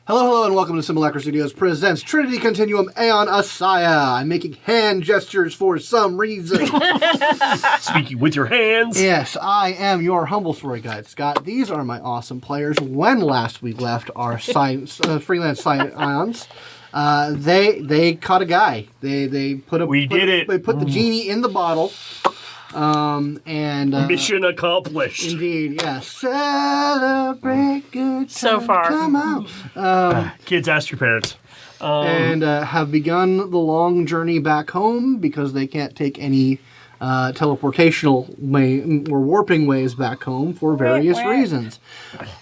Hello, and welcome to Simulacra Studios presents Trinity Continuum Aeon ASIYAH. I'm making hand gestures for some reason. Speaking with your hands. Yes, I am your humble story guide, Scott. These are my awesome players. When last we left our freelance scions, they caught a guy. They put the genie in the bottle. Mission accomplished. Indeed, yes. Celebrate good times. So far. Come out. Kids, ask your parents. And have begun the long journey back home because they can't take any teleportational way or warping ways back home for various reasons.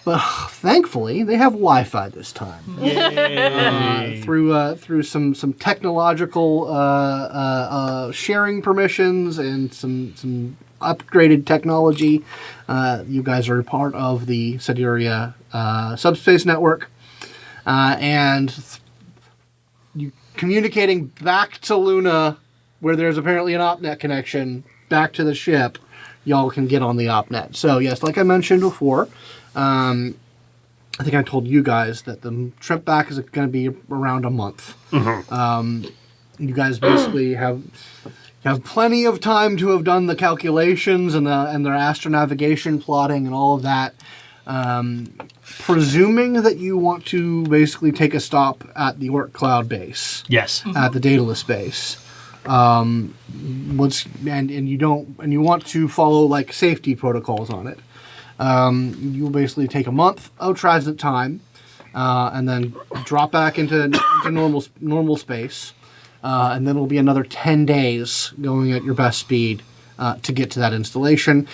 But thankfully, they have Wi-Fi this time. Yay. Through some technological sharing permissions and some upgraded technology. You guys are part of the Siberia subspace network, and you communicating back to Luna, where there's apparently an OpNet connection back to the ship. Y'all can get on the OpNet. So yes, like I mentioned before, I think I told you guys that the trip back is going to be around a month. Mm-hmm. You guys basically have plenty of time to have done the calculations and their astronavigation plotting and all of that. Presuming that you want to basically take a stop at the Orc Cloud base. Yes. At the Daedalus base. And you want to follow like safety protocols on it. You'll basically take a month of transit time, and then drop back into normal space, and then it'll be another 10 days going at your best speed to get to that installation,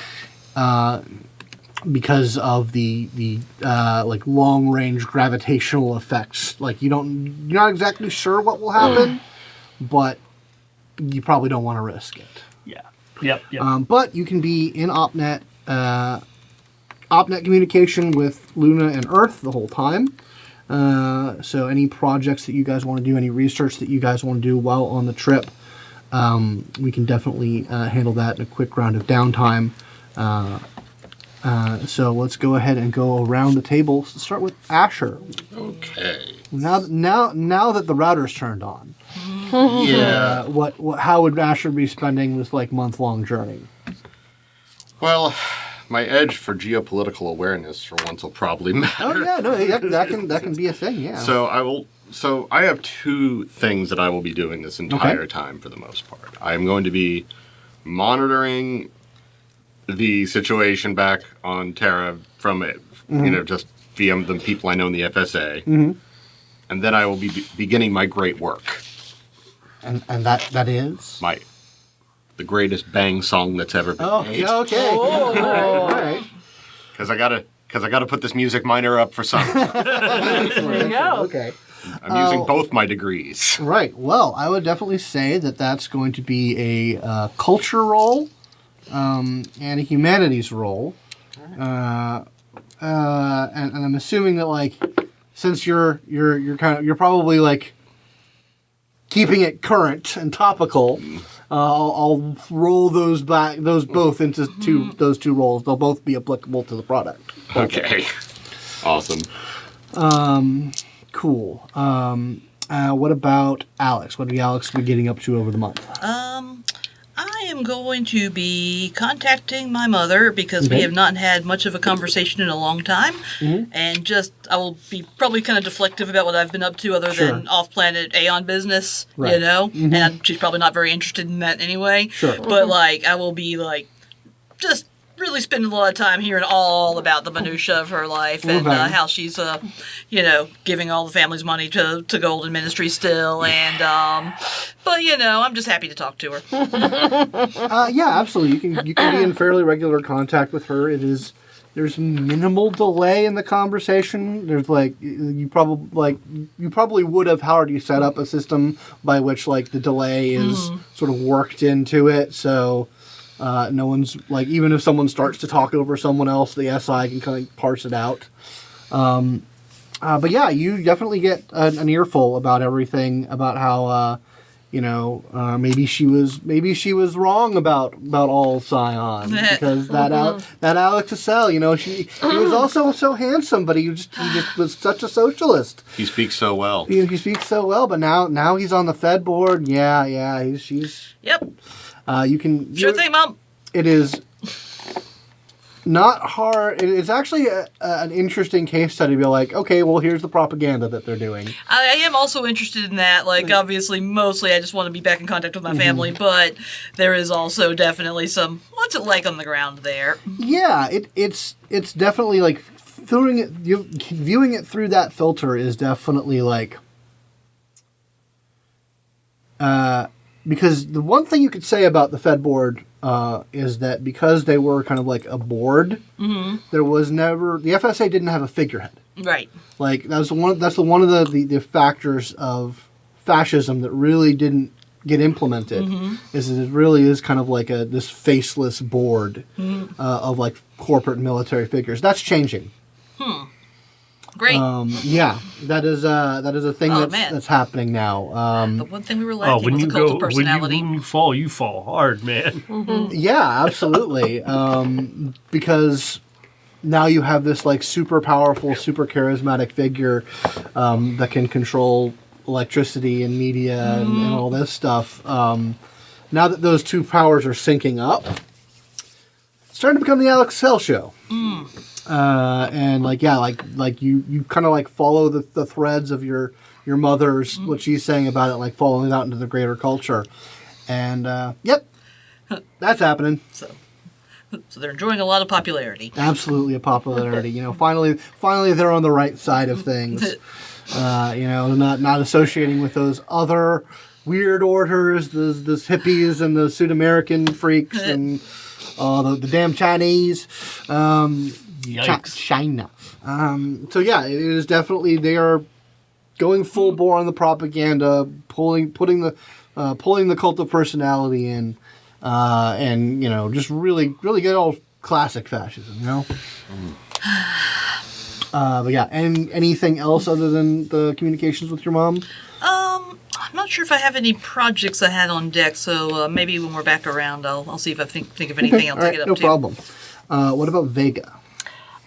because of the like long range gravitational effects. Like you're not exactly sure what will happen, but you probably don't want to risk it. Yeah. Yep. But you can be in OpNet communication with Luna and Earth the whole time. So any projects that you guys want to do, any research that you guys want to do while on the trip, we can definitely handle that in a quick round of downtime. So let's go ahead and go around the table. So start with Asher. Okay. Now that the router's turned on, Yeah. How would Asher be spending this like month-long journey? Well, my edge for geopolitical awareness for once will probably matter. Oh yeah, no, that can be a thing. Yeah. So I have two things that I will be doing this entire time for the most part. I'm going to be monitoring the situation back on Terra from it, just via the people I know in the FSA, and then I will be beginning my great work. And that is the greatest bang song that's ever been made. Oh, okay. All right. Because I gotta put this music minor up for something. There you go. Okay. I'm using both my degrees. Right. Well, I would definitely say that that's going to be a culture role, and a humanities role, and I'm assuming that like since you're probably like keeping it current and topical, I'll roll those both into those two roles. They'll both be applicable to the product. Okay. Awesome. Cool. What about Alex? What will Alex be getting up to over the month? I am going to be contacting my mother because we have not had much of a conversation in a long time. And I will be probably kind of deflective about what I've been up to other than off-planet Aeon business, and she's probably not very interested in that anyway. Sure. But, I will be, just really spending a lot of time hearing all about the minutia of her life and how she's, giving all the family's money to Golden Ministry still. And, but, I'm just happy to talk to her. Yeah, absolutely. You can be in fairly regular contact with her. There's minimal delay in the conversation. There's you probably would have already set up a system by which the delay is sort of worked into it. So no one's even if someone starts to talk over someone else, the SI can kind of parse it out. But yeah, you definitely get an earful about everything, about how maybe she was wrong about all Scions because that Alex Assel, he was also so handsome, but he just was such a socialist. He speaks so well. He speaks so well, but now he's on the Fed board. Yeah, she's. Yep. You can Sure thing, Mom. It is not hard. It's actually an interesting case study to be like, okay, well, here's the propaganda that they're doing. I am also interested in that. Like, obviously, mostly I just want to be back in contact with my family, but there is also definitely some, what's it like on the ground there? Yeah, it's definitely like viewing it through that filter is definitely like, because the one thing you could say about the Fed board is that because they were kind of like a board, there was never, the FSA didn't have a figurehead. Right. Like that's one of the factors of fascism that really didn't get implemented. Is that it really is kind of like this faceless board of like corporate and military figures. That's changing. Great. Yeah, that is a thing that's happening now. The one thing we were lacking was a cult of personality. When you fall hard, man. Yeah, absolutely. Because now you have this like super powerful, super charismatic figure that can control electricity and media and all this stuff. Now that those two powers are syncing up, it's starting to become the Alex Sell show. And like you kind of like follow the threads of your mother's what she's saying about it, like following it out into the greater culture, and yep, that's happening. So they're enjoying a lot of popularity. Absolutely a popularity. Finally they're on the right side of things. Not associating with those other weird orders, those hippies and the Sud-American freaks and the damn Chinese. Yikes. China. So yeah, it is definitely, they are going full bore on the propaganda, pulling the cult of personality in, and just really good old classic fascism, But yeah, and anything else other than the communications with your mom? I'm not sure if I have any projects I had on deck, so maybe when we're back around, I'll see if I think of anything else to get up no to. No problem. What about Vega?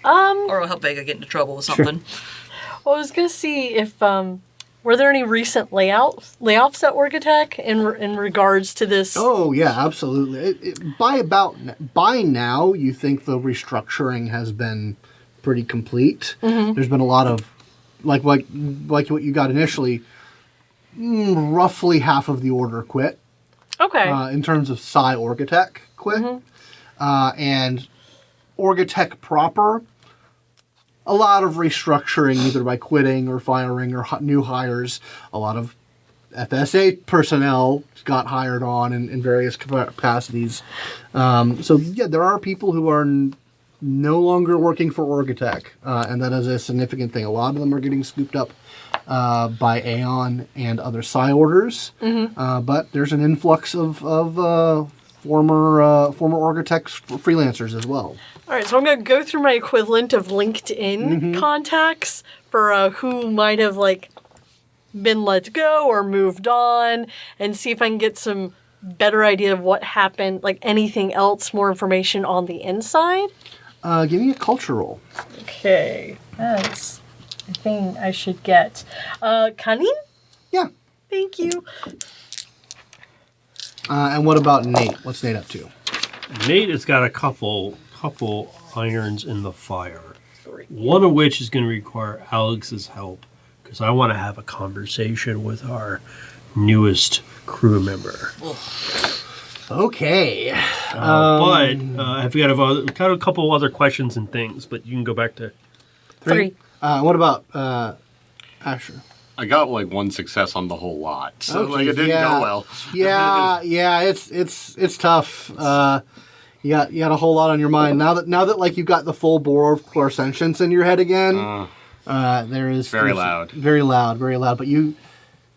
Or I'll help Vega get into trouble with something. Well, I was going to see if, were there any recent layoffs at Orgatech in regards to this? Oh, yeah, absolutely. By now, you think the restructuring has been pretty complete. There's been a lot of, like what you got initially, roughly half of the order quit. Okay. In terms of Psi Orgatech quit. And Orgatech proper, a lot of restructuring either by quitting or firing or new hires. A lot of FSA personnel got hired on in various capacities. So yeah, there are people who are no longer working for Orgatech, and that is a significant thing. A lot of them are getting scooped up by Aeon and other Psi orders, but there's an influx of former Orgatech freelancers as well. All right, so I'm going to go through my equivalent of LinkedIn contacts for who might have been let go or moved on, and see if I can get some better idea of what happened, like anything else, more information on the inside. Give me a culture roll. Okay, that's the thing I should get. Cunning? Yeah. Thank you. And what about Nate? What's Nate up to? Nate has got a couple irons in the fire. One of which is going to require Alex's help, because I want to have a conversation with our newest crew member. Okay. But I've got a couple other questions and things, but you can go back to 3. What about Asher? I got one success on the whole lot, so Okay, it didn't go well. Yeah, it's tough. You got a whole lot on your mind now that you've got the full bore of Clairsentience in your head again. There is very loud, very loud. But you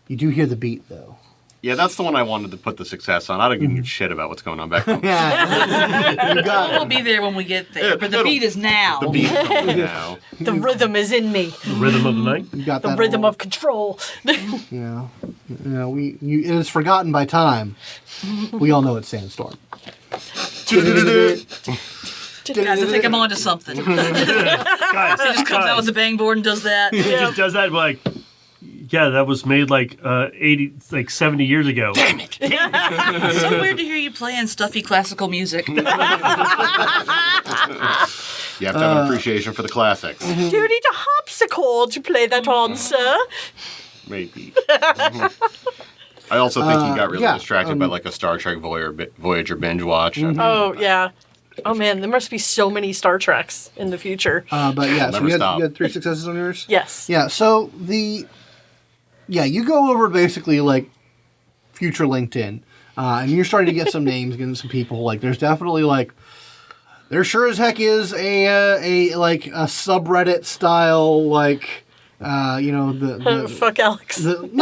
do hear the beat though. Yeah, that's the one I wanted to put the success on. I don't give a shit about what's going on back home. We'll be there when we get there, but the beat is now. The beat is coming now. The rhythm is in me. the rhythm of the night. You got The that rhythm whole- of control. Yeah. it is forgotten by time. We all know it's Sandstorm. Guys, I think I'm onto something. He Guys, just comes out with the bang board and does that. He just does that like, yeah, that was made like 70 years ago. Damn it. It's so weird to hear you playing stuffy classical music. You have to have an appreciation for the classics. Do you need a harpsichord to play that on, sir? Maybe. I also think he got really yeah, distracted by like a Star Trek Voyager binge watch. Oh, yeah. Oh, man, there must be so many Star Treks in the future. But yeah, so Never you stop. had 3 successes on yours? Yes. Yeah, so you go over basically like future LinkedIn, and you're starting to get some names, getting some people. Like, there's definitely like, there sure as heck is a subreddit style like, the Fuck Alex. it's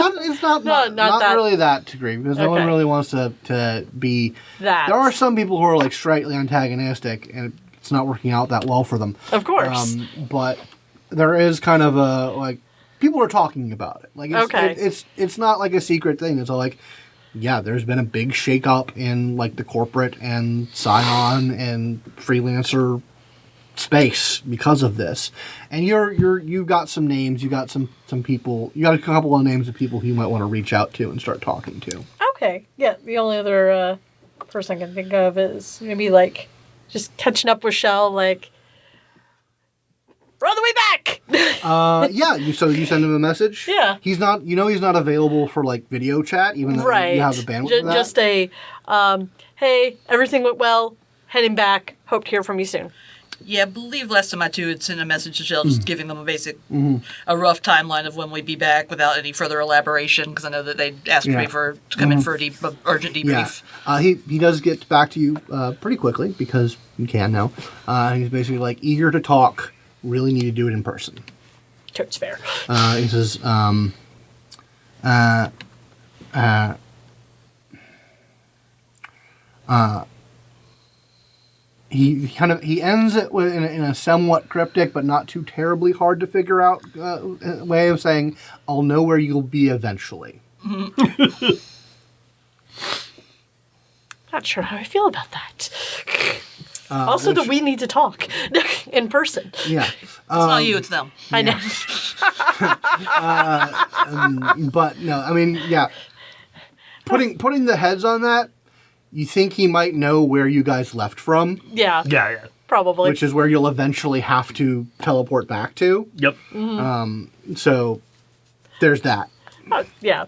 not not that. really that degree because no one Okay. really wants to be. That. There are some people who are like straightly antagonistic, and it's not working out that well for them. Of course. But there is kind of a like people are talking about it. Like it's not like a secret thing. It's all like, yeah, there's been a big shakeup in like the corporate and Scion and freelancer space because of this. And you got some names, you got some people, you got a couple of names of people who you might want to reach out to and start talking to. Okay. Yeah, the only other person I can think of is maybe like just catching up with Shell, like, we're on the way back! So you send him a message? Yeah. He's not available for like video chat, even though Right. you have the bandwidth for that. Just a, hey, everything went well, heading back, hope to hear from you soon. Yeah, I believe last time I too had sent a message to Shell just giving them a basic, a rough timeline of when we'd be back without any further elaboration because I know that they asked me to come in for a urgent debrief. Yeah. He does get back to you pretty quickly because you can now. He's basically like eager to talk, really need to do it in person. Totes fair. He says, he ends it in a somewhat cryptic but not too terribly hard to figure out way of saying, "I'll know where you'll be eventually." Not sure how I feel about that. Also, that we need to talk in person. Yeah, It's not you, it's them. I know. but no, I mean, yeah. Putting the heads on that, you think he might know where you guys left from, Yeah, Yeah. probably. which is where you'll eventually have to teleport back to. Yep. So there's that. Yeah.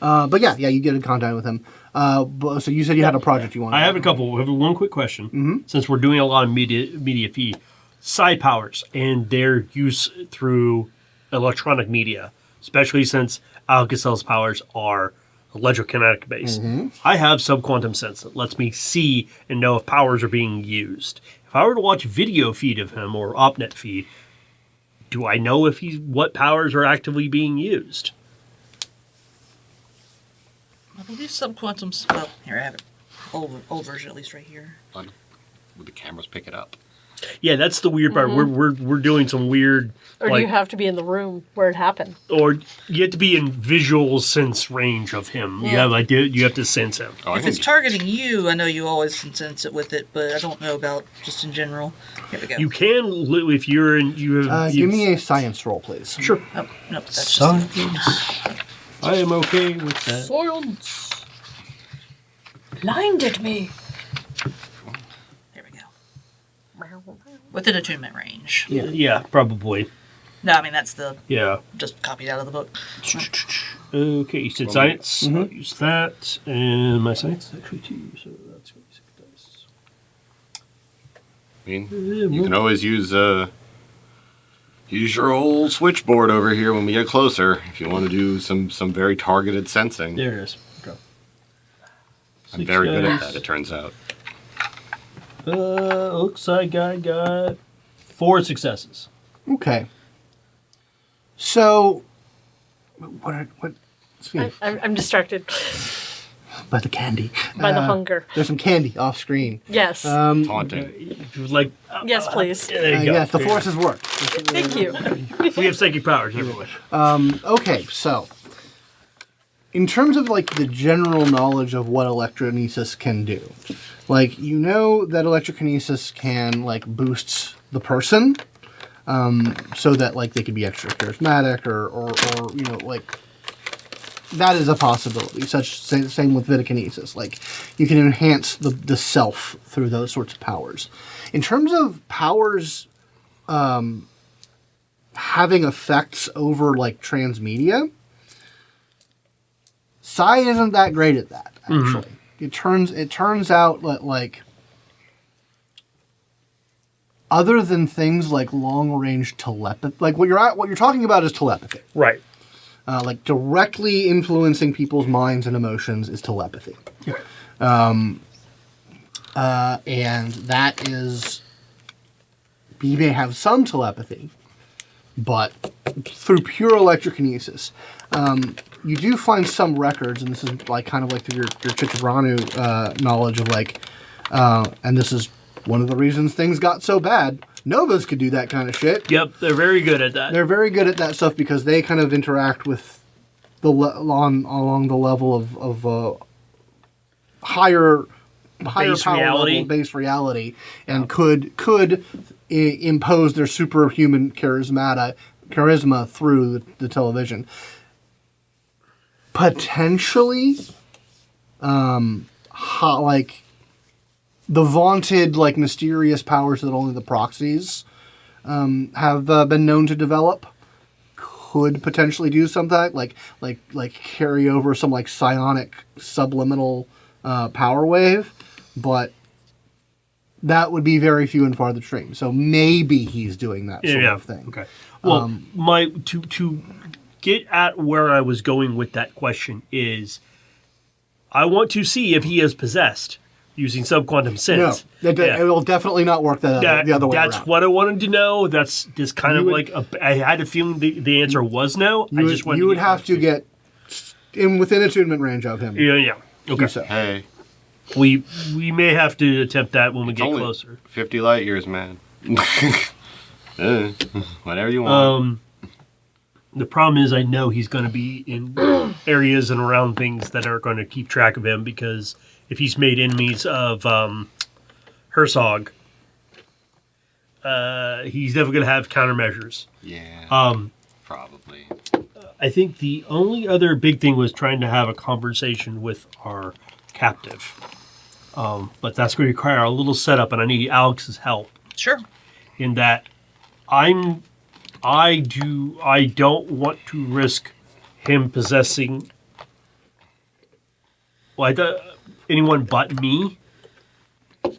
But yeah, you get in contact with him. So you said you had a project you wanted. I have a couple. We have one quick question. Since we're doing a lot of media feed, side powers and their use through electronic media, especially since Alka-Sel's powers are electrokinetic based. I have subquantum sense that lets me see and know if powers are being used. If I were to watch video feed of him or OpNet feed, do I know if what powers are actively being used? I believe subquantum's. Well, here I have it. Old version, at least, right here. Would the cameras pick it up? Yeah, that's the weird part. We're doing some weird. Or do you have to be in the room where it happened? Or you have to be in visual sense range of him. Yeah. You have to sense him. Oh, I If can it's targeting you, I know you always can sense it with it, but I don't know about just in general. Here we go. You can if you're in. You have. Give me a science roll, please. Sure. Oh, nope, that's just. Science. I am okay with that. Science. Blinded me. There we go. Within attunement range. Yeah, probably. No, I mean, that's the. Yeah. Just copied out of the book. Okay, you said science. I'll use that. And my science is actually 2, so that's 6 dice. I mean, you can always use your old switchboard over here when we get closer if you want to do some very targeted sensing. There it is. Okay. I'm very good at that, it turns out. Looks like I got 4 successes. Okay. So, what? I'm distracted By the candy. by the hunger. There's some candy off screen. Yes. Taunting. Like, Yes, please. there you go. Yes, the forces work. Thank you. We have psychic powers everywhere. Okay, so in terms of like the general knowledge of what electrokinesis can do, like you know that electrokinesis can like boost the person, so that like they could be extra charismatic or you know like that is a possibility. Same with Vitakinesis, like you can enhance the self through those sorts of powers. In terms of powers, having effects over like transmedia. Psi isn't that great at that, actually. It turns out that, like, other than things like long-range telepathy, like what you're talking about is telepathy. Right. Like directly influencing people's minds and emotions is telepathy. And that is, you may have some telepathy, but through pure electrokinesis. You do find some records, and this is like kind of like through your Chichibranu knowledge of like, and this is one of the reasons things got so bad. Novas could do that kind of shit. Yep, they're very good at that. They're very good at that stuff because they kind of interact with along the level of higher Base power reality. level, base reality, and could impose their superhuman charisma through the television. Potentially, like the vaunted, like mysterious powers that only the proxies have been known to develop could potentially do something like carry over some like psionic subliminal power wave, but that would be very few and far between. So maybe he's doing that sort of thing. Okay. Well, to get at where I was going with that question is, I want to see if he is possessed using subquantum sense. No, it will definitely not work the other way around. That's what I wanted to know. That's just kind of like I had a feeling the answer was no. You would have to get within attunement range of him. Yeah. Okay. So. Hey, We may have to attempt that when we it's get only closer. 50 light years, man. Whatever you want. The problem is I know he's going to be in areas and around things that are going to keep track of him, because if he's made enemies of Herzog, he's definitely going to have countermeasures. Yeah. Probably. I think the only other big thing was trying to have a conversation with our captive. But that's going to require a little setup, and I need Alex's help. Sure. In that I don't want to risk him possessing anyone but me.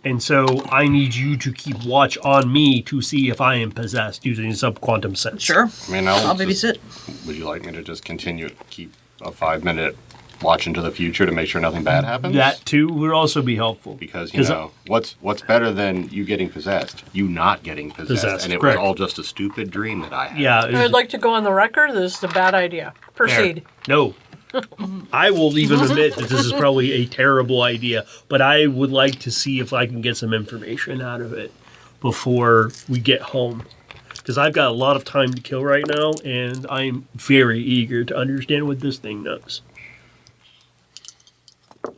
And so I need you to keep watch on me to see if I am possessed using subquantum sense. Sure. I mean, I'll babysit. Would you like me to just continue to keep a 5-minute watch into the future to make sure nothing bad happens? That too would also be helpful. Because, you know, what's better than you getting possessed? You not getting possessed. And it correct. was all just a stupid dream that I had. Yeah. I would like to go on the record. This is a bad idea. Proceed. No. I will even admit that this is probably a terrible idea, but I would like to see if I can get some information out of it before we get home. Because I've got a lot of time to kill right now, and I'm very eager to understand what this thing knows.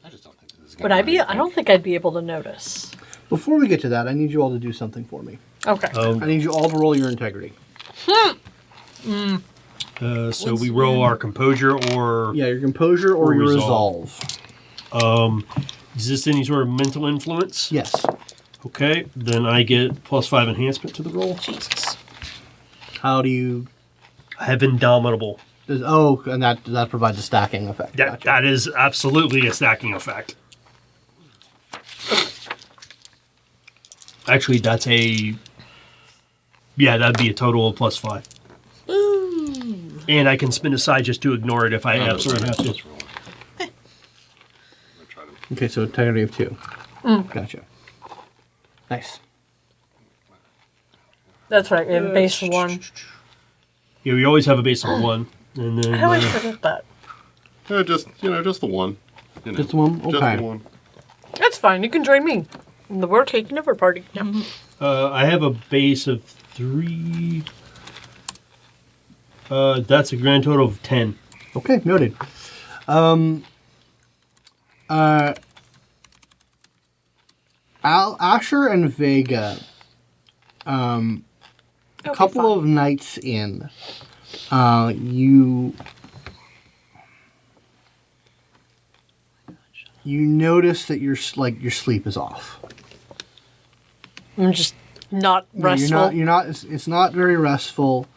I just don't think this is Would I be? I don't think I'd be able to notice. Before we get to that, I need you all to do something for me. Okay. I need you all to roll your integrity. So we roll our composure or... Yeah, your composure or your resolve. Is this any sort of mental influence? Yes. Okay, then I get +5 enhancement to the roll. Jesus. How do you... I have Indomitable. And that provides a stacking effect. Gotcha. That is absolutely a stacking effect. Actually, that's a... Yeah, that'd be a total of +5. And I can spin aside just to ignore it if I absolutely have to. Okay, so integrity of 2. Gotcha. Nice. That's right. We have a base of 1. Yeah, we always have a base of 1. And then, I always forget that. just the one. You know, Just the one? Just Okay. the one. That's fine. You can join me. We're taking over party. Yeah. I have a base of 3. That's a grand total of 10. Okay, noted. Asher and Vega, a couple of nights in, you notice that your sleep is off. I'm just not restful. You're not. It's not very restful.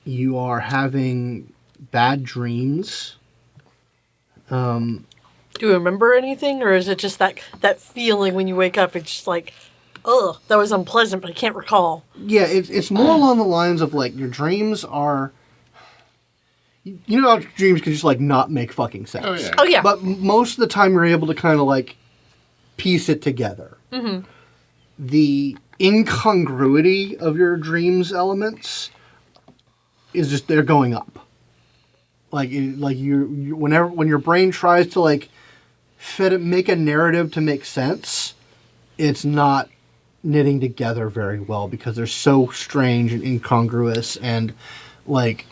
You are having bad dreams. Do you remember anything, or is it just that feeling when you wake up? It's just like, ugh, that was unpleasant, but I can't recall. Yeah, it's more along the lines of like your dreams are. You know how dreams can just like not make fucking sense. Oh yeah. Oh yeah. But most of the time, you're able to kind of like piece it together. Mm-hmm. The incongruity of your dreams elements is just they're going up. When your brain tries to like make a narrative to make sense, it's not knitting together very well because they're so strange and incongruous and like.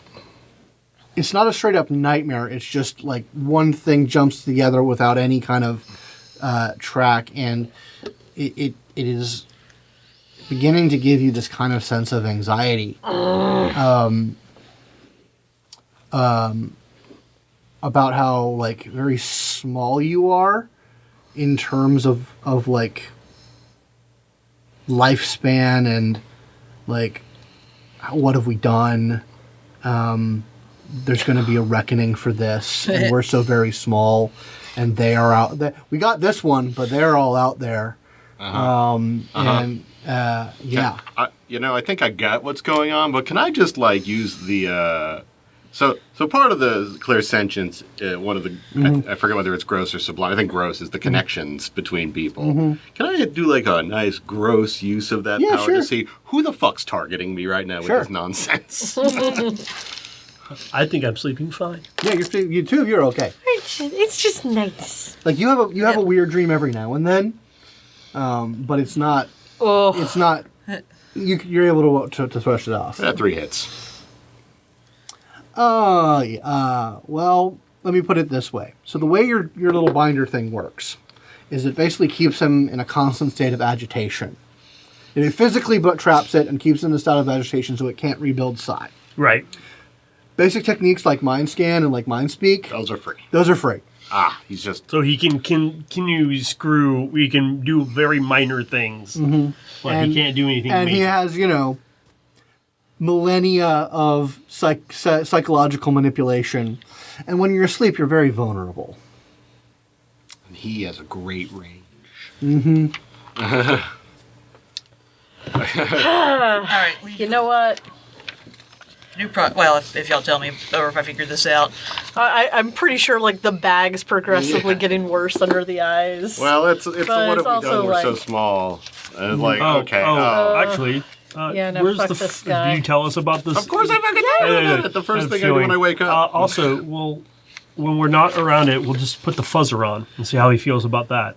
It's not a straight up nightmare. It's just like one thing jumps together without any kind of track, and it is beginning to give you this kind of sense of anxiety about how like very small you are in terms of like lifespan and like what have we done. There's going to be a reckoning for this, and we're so very small, and they are out there. We got this one, but they're all out there. And yeah. I think I got what's going on, but can I just like use the so part of the Clairsentience, one of the I forget whether it's gross or sublime. I think gross is the connections between people. Can I do like a nice gross use of that power sure. to see who the fuck's targeting me right now with this nonsense? I think I'm sleeping fine. Yeah, you're okay. It's just nice. Like you have a weird dream every now and then, but it's not. Oh. It's not. You're able to thrush it off. 3 hits. Well, let me put it this way. So the way your little binder thing works is it basically keeps him in a constant state of agitation. It physically traps it and keeps it in a state of agitation so it can't rebuild psi. Right. Basic techniques like mind scan and like mind speak. Those are free. He's just... So he can we can do very minor things. But he can't do anything And major. he has, millennia of psychological manipulation. And when you're asleep, you're very vulnerable. And he has a great range. All right. You know what? If y'all tell me, or if I figure this out. I'm pretty sure like the bag's progressively getting worse under the eyes. Well, it's what have we also done? We're so like- small. And like, okay. Actually, no, where's fuck the? this guy. Did you tell us about this? Of course I fucking know about it. The first thing I do when I wake up. Also, when we're not around it, we'll just put the fuzzer on and see how he feels about that.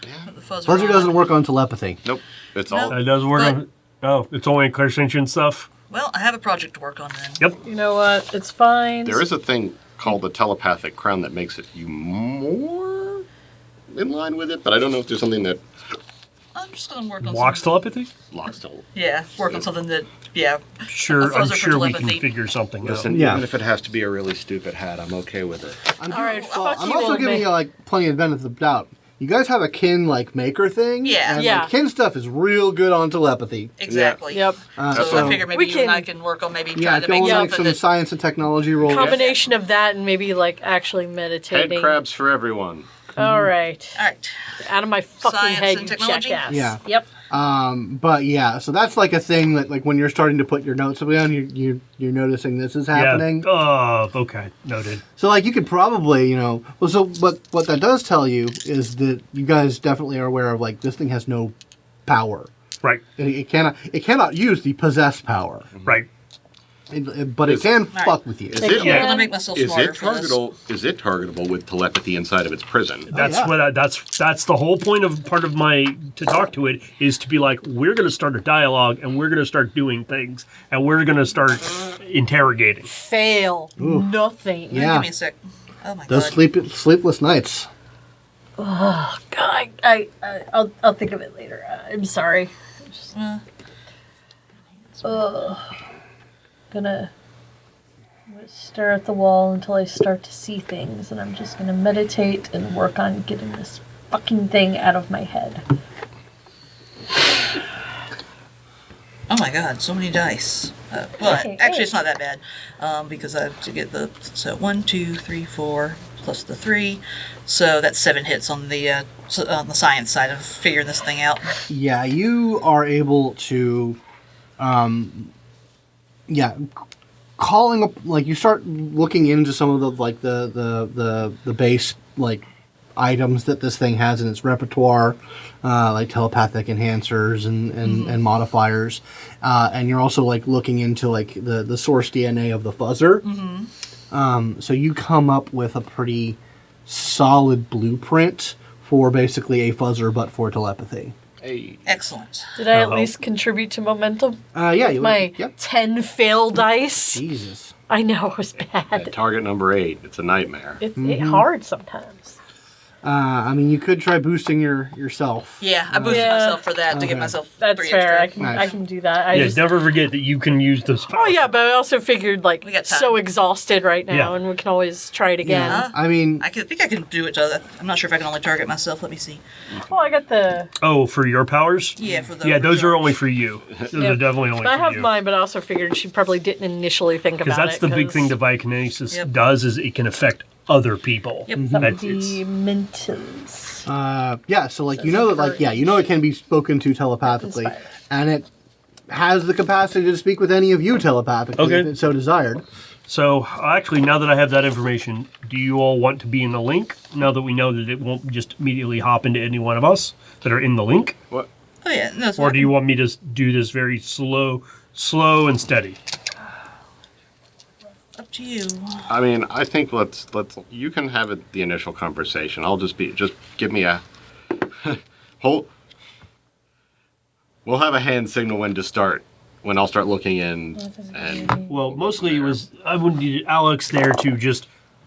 The fuzzer Fuzzer on. doesn't work on telepathy. Nope. It's No. all... It doesn't work But- on. Oh, it's only Clairsentient stuff. Well, I have a project to work on then. Yep. You know what? It's fine. There is a thing called the telepathic crown that makes it you more in line with it, but I don't know if there's something that I'm just going to work on Blocks something. telepathy. locks to... Yeah, work on something that, A Sure, I'm fuzzer for sure we can telepathy. figure something Listen, out. Yeah. even if it has to be a really stupid hat, I'm okay with it. All right, fuck I'm you, also old giving man. you like plenty of benefit of the doubt. You guys have a kin like maker thing. Yeah. And Yeah. like, kin stuff is real good on telepathy. Exactly. Yep. So I figure maybe We you and can- I can work on maybe Yeah, trying if to you make want like something some that... science and technology roll. Combination of that and maybe like actually Head meditating. crabs for everyone. All right. All right. Out of my fucking Science head, and you technology? jackass. Yeah. Yep. But yeah, so that's like a thing that like when you're starting to put your notes down, you're noticing this is happening. Yeah. Oh, okay. Noted. So like you could probably, so what that does tell you is that you guys definitely are aware of like this thing has no power. Right. It cannot use the possess power. Right. but it can right. fuck with you. Is They it, can. I'm gonna make myself smarter for this. Is it targetable with telepathy inside of its prison? That's the whole point of part of my to talk to it is to be like, we're going to start a dialogue and we're going to start doing things and we're going to start interrogating. Fail. Nothing. Yeah. Give me a sec. Oh my Those god. sleepless nights. God, I'll think of it later. I'm sorry. Gonna stare at the wall until I start to see things, and I'm just gonna meditate and work on getting this fucking thing out of my head. Oh my god, so many dice. But actually, it's not that bad because I have to get the 1, 2, 3, 4 plus the 3, so that's 7 hits on the science side of figuring this thing out. Yeah, you are able to, calling up, like, you start looking into some of the, like, the base, like, items that this thing has in its repertoire, like telepathic enhancers and modifiers, and you're also, like, looking into, like, the source DNA of the fuzzer. So you come up with a pretty solid blueprint for basically a fuzzer, but for telepathy. Hey. Excellent. Did I at least contribute to momentum? Yeah, you My yep. 10 fail dice. Jesus. I know it was At bad. target number 8, it's a nightmare. It's hard sometimes. I mean, you could try boosting yourself. Yeah, I boosted myself for that to get myself That's 3 fair. extra. I can do that. I Yeah, just, never forget that you can use this power. oh yeah, but I also figured like We got time. so exhausted right now, Yeah. and we can always try it again. Yeah. I mean, I think I can do it. I'm not sure if I can only target myself. Let me see. Well, I got the. Oh, for your powers? Yeah, for the. Yeah, those are only for you. Those Yeah. are definitely only I for have you. mine, but I also figured she probably didn't initially think about it. Because that's the big thing that Vitakinetic Yep. does is it can affect other people. Yep. That's- the it's- mentals. yeah, so, like, So you know that, some like, yeah, you know it can be spoken to telepathically, Inspired. and it has the capacity to speak with any of you telepathically Okay. if it's so desired. So, actually, now that I have that information, do you all want to be in the link? Now that we know that it won't just immediately hop into any one of us that are in the link? What? Oh yeah. No. So Or do you want me to do this very slow and steady? up to you? I mean, I think let's you can have the initial conversation. I'll just give me a hold. We'll have a hand signal when I'll start looking in, and Well, mostly it was I would need Alex there to just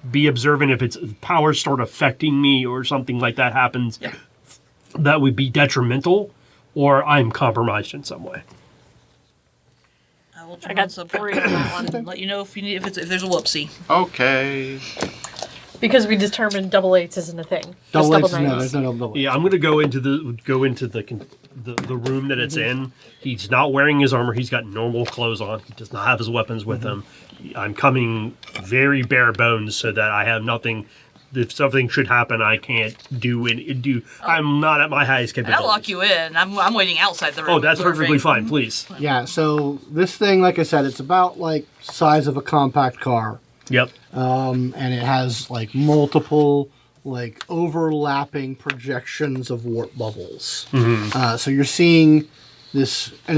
be observant if its powers start affecting me or something like that happens. Yeah. That would be detrimental, or I'm compromised in some way. I will I turn got on some 3 on that one and let you know if there's a whoopsie. okay. Because we determined double eights isn't a thing. Just Double double eights, no, nines. there's no double eights. Yeah, I'm going to go into the room that it's in. He's not wearing his armor. He's got normal clothes on. He does not have his weapons with him. I'm coming very bare bones so that I have nothing. If something should happen, I can't do. I'm not at my highest And capability. I'll lock you in. I'm waiting outside the room. Oh, that's perfectly observing. fine. Please. Yeah, so this thing, like I said, it's about, like, size of a compact car. Yep. And it has, like, multiple, like, overlapping projections of warp bubbles. So you're seeing this, and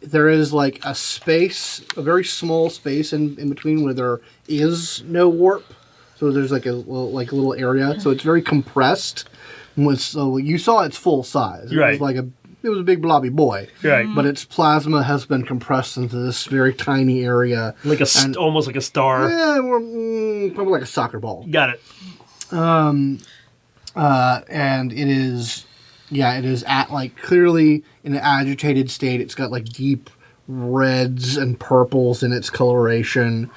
there is, like, a space, a very small space in between where there is no warp. So there's, like, a little area. So it's very compressed. So you saw its full size. It Right. was it was a big blobby boy. Right. But its plasma has been compressed into this very tiny area. Like almost like a star. Yeah, probably like a soccer ball. Got it. And it is at, like, clearly in an agitated state. It's got, like, deep reds and purples in its coloration.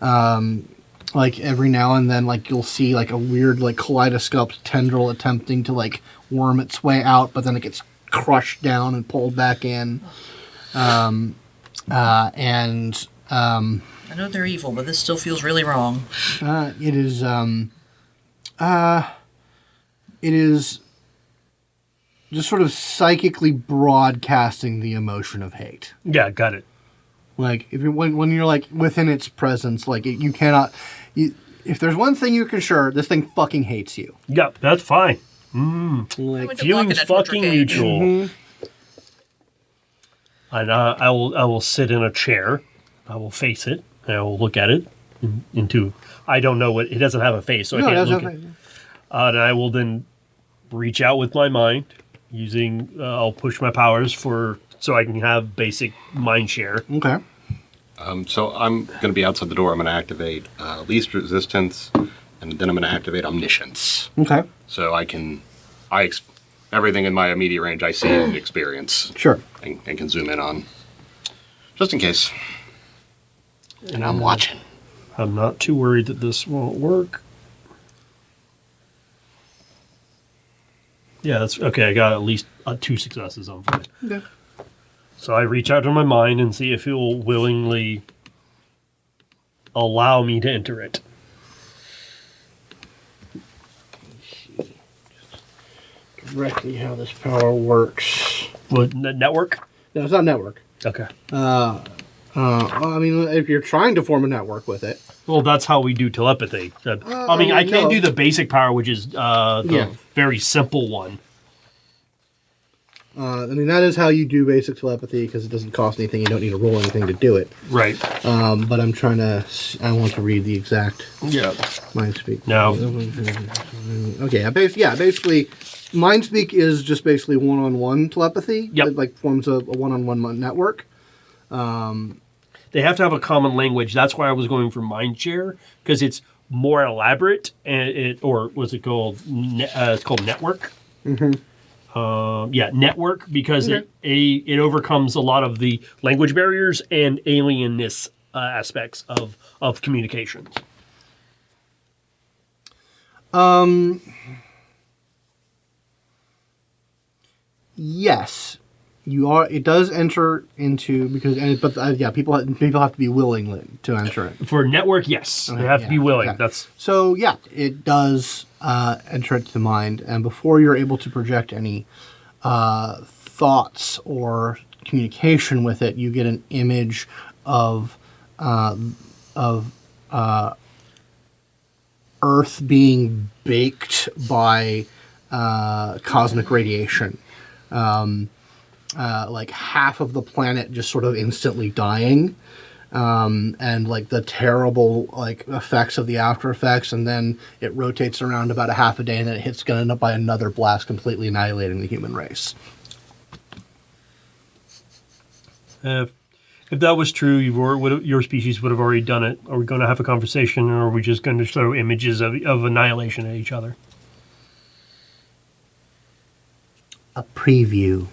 Like, every now and then, like, you'll see, like, a weird, like, kaleidoscope tendril attempting to, like, worm its way out, but then it gets crushed down and pulled back in. I know they're evil, but this still feels really wrong. It is just sort of psychically broadcasting the emotion of hate. Yeah, got it. Like, if you're when you're, like, within its presence, like, you cannot. If there's one thing you can sure, this thing fucking hates you. Yep, that's fine. Like, Went to block Feelings in a torture fucking cage. mutual. And I will sit in a chair. I will face it. And I will look at it into. I don't know what it doesn't have a face, so I can't look at it. And I will then reach out with my mind using. I'll push my powers so I can have basic mind share. Okay. So I'm going to be outside the door. I'm going to activate least resistance, and then I'm going to activate omniscience. Okay. So everything in my immediate range I see and experience. Sure. And can zoom in on, just in case. And I'm watching. I'm not too worried that this won't work. Yeah, that's okay. I got at least 2 successes on it. Okay. So I reach out to my mind and see if it will willingly allow me to enter it. Directly how this power works. What, network? No, it's not network. Okay. I mean, if you're trying to form a network with it. Well, that's how we do telepathy. I can't do the basic power, which is the very simple one. I mean, that is how you do basic telepathy because it doesn't cost anything. You don't need to roll anything to do it. Right. But I'm trying to. I want to read the exact. Yeah. Mindspeak. No. Okay. Basically, Mindspeak is just basically one-on-one telepathy. Yep. It like forms a one-on-one network. They have to have a common language. That's why I was going for Mindshare, because it's more elaborate, and or what's it called? It's called Network. Mm-hmm. Network, because it overcomes a lot of the language barriers and alienness aspects of communications. Yes. It does enter into people have to be willing to enter it. For network, yes, they have to be willing. Okay. So it does enter into the mind, and before you're able to project any thoughts or communication with it, you get an image of Earth being baked by cosmic radiation. Like half of the planet just sort of instantly dying, and like the terrible like effects of the after effects, and then it rotates around about a half a day, and then it hits going up by another blast, completely annihilating the human race. If that was true, your species would have already done it. Are we going to have a conversation, or are we just going to throw images of annihilation at each other? A preview.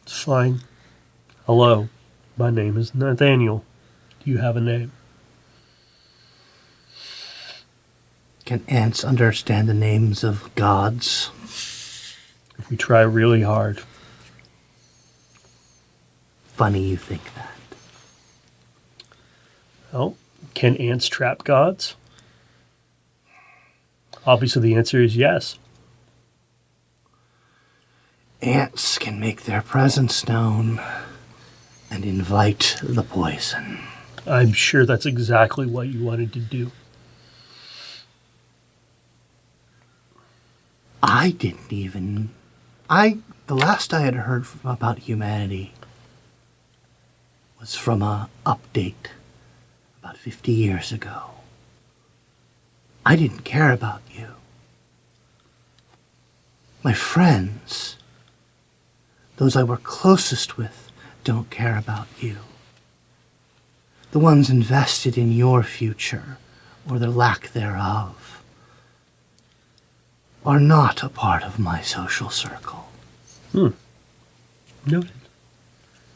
It's fine. Hello, my name is Nathaniel. Do you have a name? Can ants understand the names of gods? If we try really hard. Funny you think that. Oh, can ants trap gods? Obviously the answer is yes. Ants can make their presence known and invite the poison. I'm sure that's exactly what you wanted to do. The last I had heard about humanity was from a update about 50 years ago. I didn't care about you. My friends, those I were closest with, don't care about you. The ones invested in your future, or the lack thereof, are not a part of my social circle. Noted.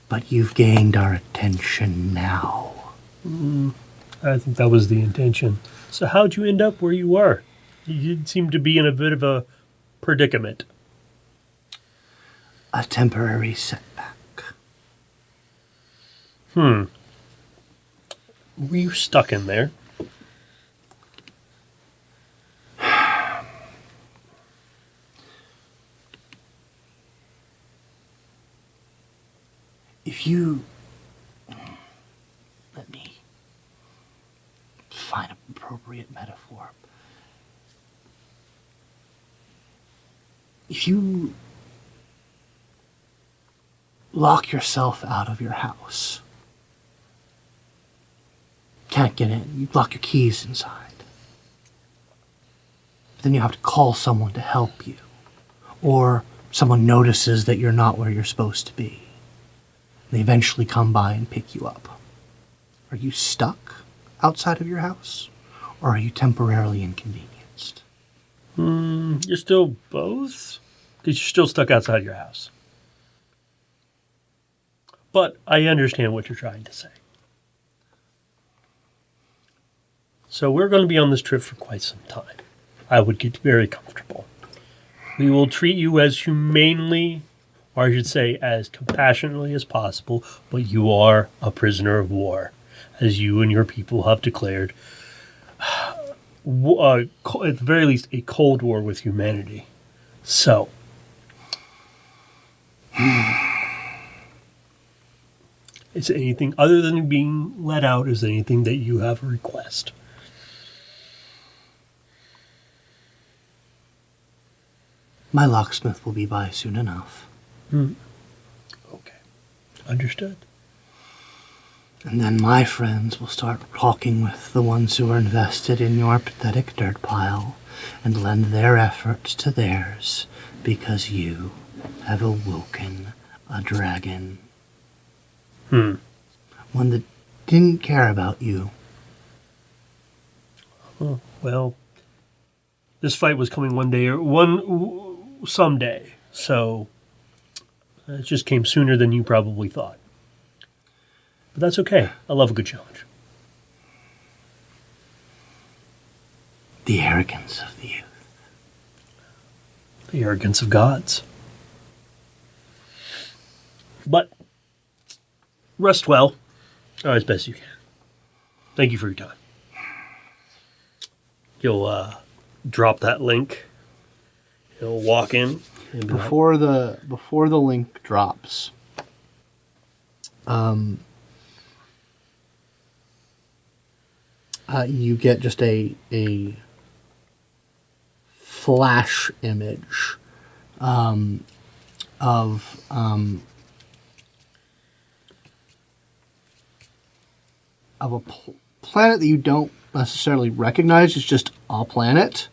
But you've gained our attention now. I think that was the intention. So how'd you end up where you are? You seem to be in a bit of a predicament. A temporary setback. Were you stuck in there? If you... Let me find an appropriate metaphor. If you lock yourself out of your house. Can't get in. You lock your keys inside. But then you have to call someone to help you. Or someone notices that you're not where you're supposed to be. They eventually come by and pick you up. Are you stuck outside of your house? Or are you temporarily inconvenienced? You're still both? Because you're still stuck outside your house. But I understand what you're trying to say. So we're going to be on this trip for quite some time. I would get very comfortable. We will treat you as humanely, or I should say as compassionately as possible, but you are a prisoner of war, as you and your people have declared, at the very least, a cold war with humanity. So, is anything other than being let out, is there anything that you have a request? My locksmith will be by soon enough. Okay. Understood. And then my friends will start talking with the ones who are invested in your pathetic dirt pile and lend their efforts to theirs because you have awoken a dragon. One that didn't care about you. Oh, well, this fight was coming someday, so it just came sooner than you probably thought. But that's okay. I love a good challenge. The arrogance of the youth. The arrogance of gods. But rest well, or as best you can. Thank you for your time. You'll drop that link. He'll walk in. And be like, Before the link drops, you get just a flash image of a planet that you don't necessarily recognize. It's just a planet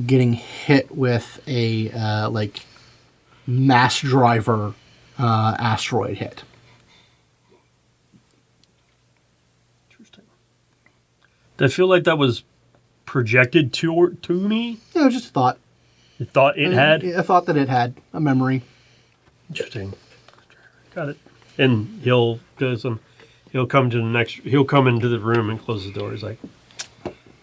getting hit with a mass driver asteroid hit. Interesting. Did I feel like that was projected to me? Yeah, it was just a thought. You thought it had? I thought that it had a memory. Interesting. Got it. And he'll come into the room and close the door. He's like,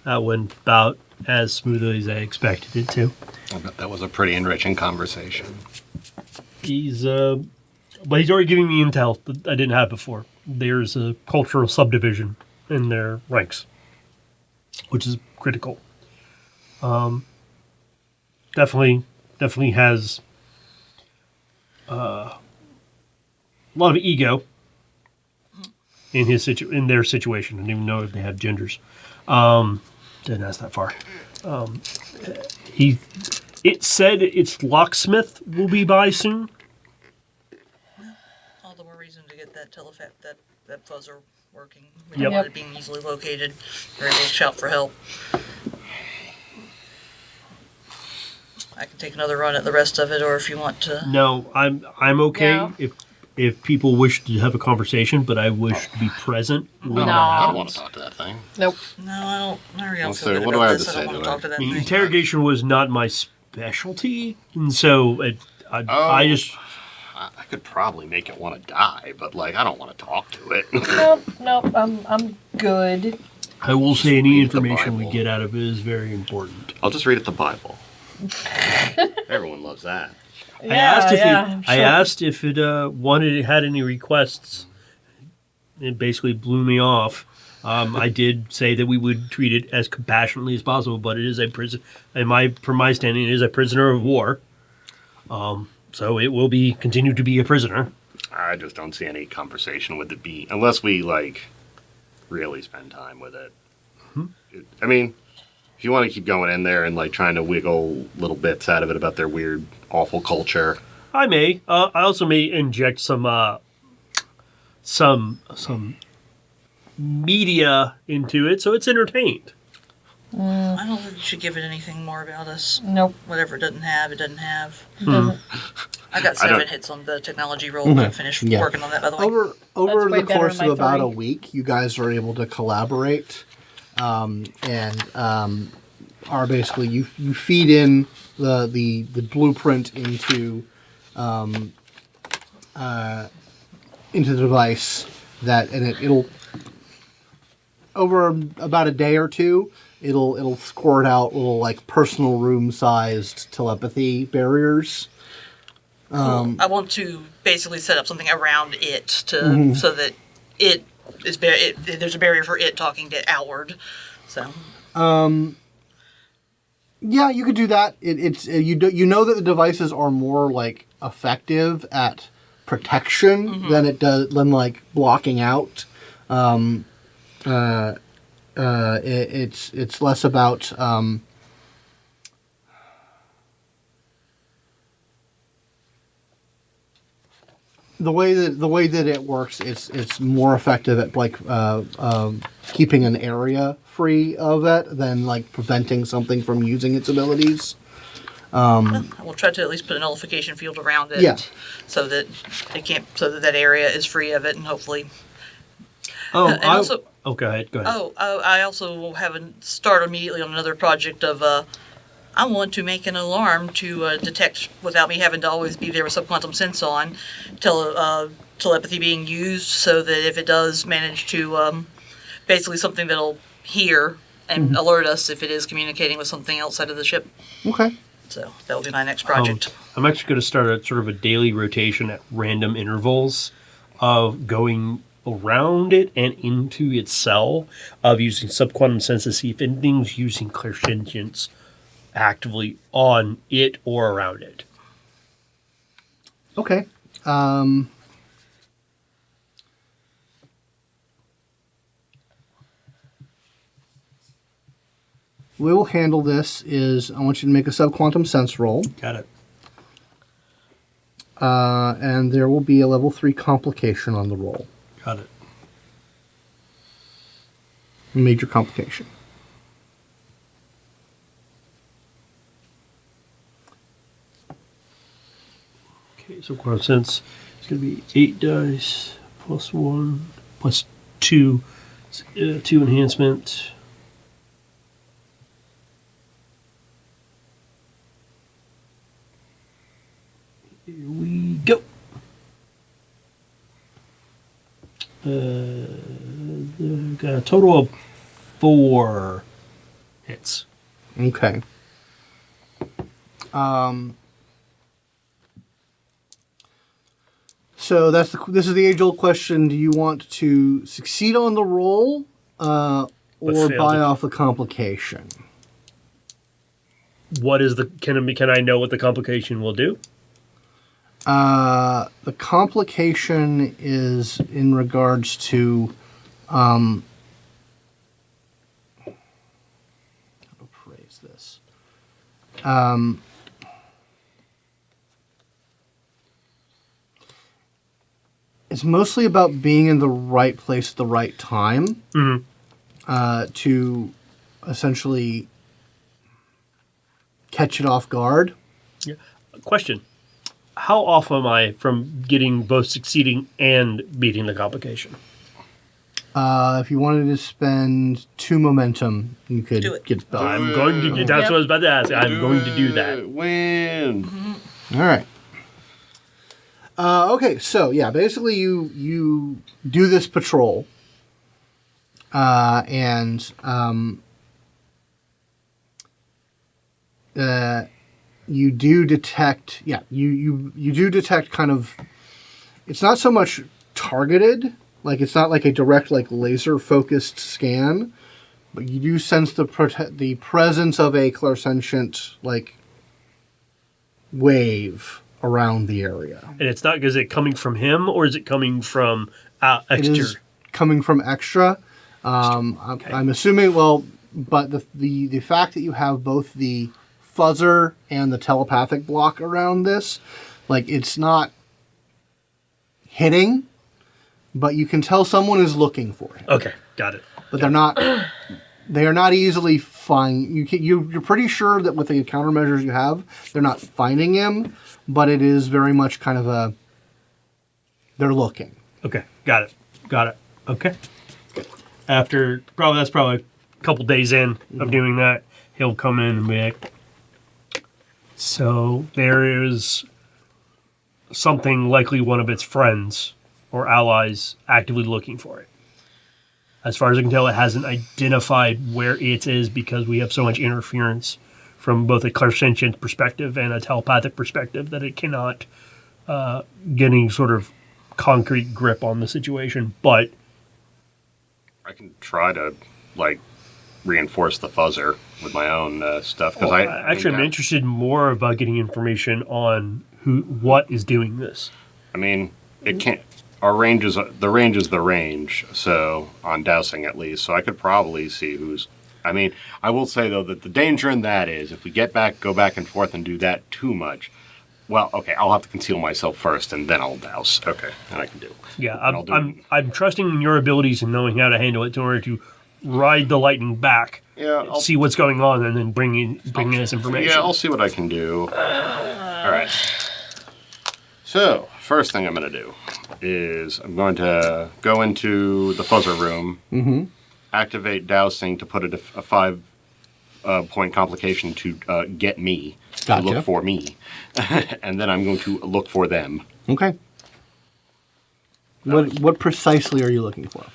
that went about as smoothly as I expected it to. I bet that was a pretty enriching conversation. But he's already giving me intel that I didn't have before. There's a cultural subdivision in their ranks, which is critical. Definitely has a lot of ego in their situation. I didn't even know if they had genders. Didn't ask that far. It said its locksmith will be by soon. All the more reason to get that that fuzzer working. We Yep. don't want it being easily located. Or able to shout for help. I can take another run at the rest of it, or if you want to. No, I'm okay Yeah. if people wish to have a conversation, but I wish to be present when No. that I don't want happens. to talk to that thing. Nope. No, I don't. I really don't Well, feel so good what do I about have this. to I say don't want to to talk it? to that I mean, thing. interrogation was not my specialty, and so I just I could probably make it want to die, but I don't want to talk to it. Nope. I'm good. I will say any read the information we Bible. get out of it is very important. I'll just read it the Bible. Everyone loves that. I asked if it had any requests. It basically blew me off. I did say that we would treat it as compassionately as possible, but it is a prison. From my standing, it is a prisoner of war. So it will continue to be a prisoner. I just don't see any conversation with it be unless we really spend time with it. I mean, if you want to keep going in there and trying to wiggle little bits out of it about their weird, awful culture, I may. I also may inject some media into it so it's entertained. I don't think you should give it anything more about us. Nope. Whatever it doesn't have, it doesn't have. Doesn't. I got I don't- 7 hits on the technology roll. I finished Yeah. working on that, by the way. Over way the better course than of my about a 3. week, you guys are able to collaborate, and are basically you feed in the blueprint into the device and it'll over about a day or two it'll squirt out little like personal room sized telepathy barriers. I want to basically set up something around it to so that it is there's a barrier for it talking to outward. So Yeah, you could do that. It's you know that the devices are more like effective at protection than like blocking out. It's less about the way that it works. It's more effective at like keeping an area free of it than like preventing something from using its abilities. I will try to at least put a nullification field around it, Yeah. so that it can't, so that area is free of it, and hopefully. Oh, And also, go ahead. I also will have a start immediately on another project of. I want to make an alarm to detect, without me having to always be there with subquantum sense on, telepathy being used, so that if it does manage to, basically something that'll hear and alert us if it is communicating with something outside of the ship. Okay. So that will be my next project. I'm actually going to start a sort of a daily rotation at random intervals of going around it and into its cell, of using subquantum sense to see if anything's using Clairsentience actively on it or around it. Okay. We will handle this I want you to make a subquantum sense roll. Got it. And there will be a level 3 complication on the roll. Got it. Major complication. Okay, so quantum sense is going to be 8 dice plus 1 plus 2, 2 enhancement. Here we go. Got a total of 4 hits. Okay. So this is the age-old question: do you want to succeed on the roll, or fail buy to- off the complication? What is can I know what the complication will do? The complication is in regards to how to phrase this. It's mostly about being in the right place at the right time to essentially catch it off guard. Yeah. Question. How off am I from getting both succeeding and beating the complication? If you wanted to spend 2 momentum, you could Do it. get both. I'm going to do. That's what I was about to ask. I'm going to do that. Win. All right. Okay, so yeah, basically you do this patrol, and you do detect. Yeah, you do detect kind of. It's not so much targeted, like it's not like a direct like laser focused scan, but you do sense the presence of a Clairsentient like wave around the area. And it's not, is it coming from him or is it coming from It exterior? is coming from extra. I'm assuming, but the fact that you have both the fuzzer and the telepathic block around this Like, it's not hitting, but you can tell someone is looking for him. Okay, got it. But they are not easily you're pretty sure that with the countermeasures you have, they're not finding him, but it is very much kind of they're looking. Okay, got it. Okay. That's probably a couple days in of doing that, he'll come in and be like, so there is something, likely one of its friends or allies, actively looking for it. As far as I can tell, it hasn't identified where it is because we have so much interference from both a clairsentient perspective and a telepathic perspective that it cannot get any sort of concrete grip on the situation. But I can try to, reinforce the fuzzer with my own stuff. Because I'm interested more about getting information on what is doing this. I mean, it can't... Our range is the range, so on dousing at least. So I could probably see who's. I mean, I will say though that the danger in that is if we go back and forth and do that too much. Well, okay, I'll have to conceal myself first and then I'll douse. Okay, and I can do. Yeah, I'm trusting in your abilities and knowing how to handle it in order to ride the lightning back. Yeah, see what's going on and then bring in this information. Yeah, I'll see what I can do. All right. So, first thing I'm going to do is I'm going to go into the fuzzer room, activate dousing to put a 5-point complication to get me, to look for me, and then I'm going to look for them. Okay. What precisely are you looking for?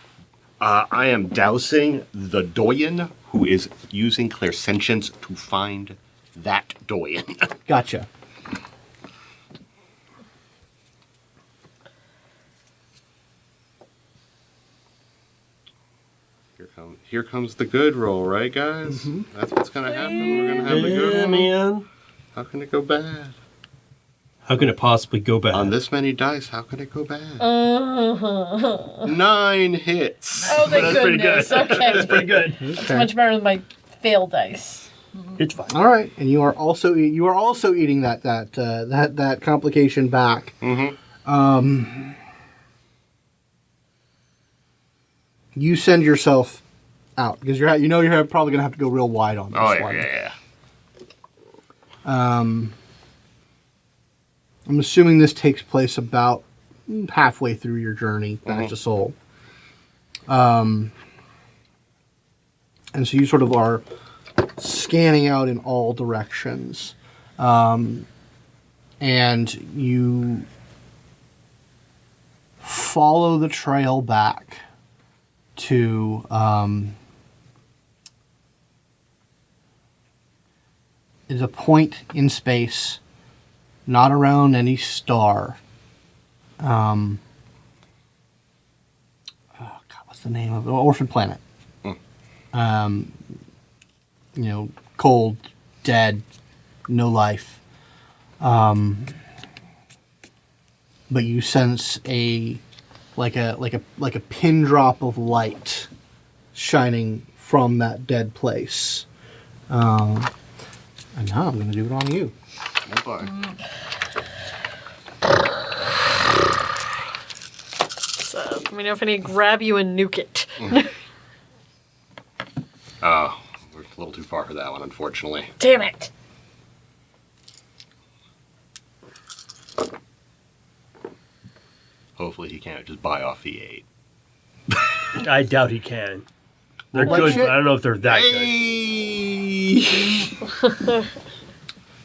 I am dousing the Doyen, who is using Clairsentience to find that Doyen. Gotcha. Here comes the good roll, right, guys? That's what's going to happen. We're going to have the good one. Man. How can it go bad? How can it possibly go bad? On this many dice, how can it go bad? 9 hits. Oh, thank That's pretty good. goodness. Okay. That's pretty good. It's much better than my fail dice. It's fine. All right, and you are also eating that complication back. You send yourself out because you're probably gonna have to go real wide on this one. Yeah. I'm assuming this takes place about halfway through your journey back to Seoul. And so you sort of are scanning out in all directions. And you follow the trail back to is a point in space, not around any star. Oh God, what's the name of it? Orphan Planet. Cold, dead, no life. But you sense a pin drop of light shining from that dead place. And now I'm going to do it on you. So, let me know if I need to grab you and nuke it. Oh, we're a little too far for that one, unfortunately. Damn it. Hopefully he can't just buy off the 8. I doubt he can. They're Well, good, shit. but I don't know if they're that good.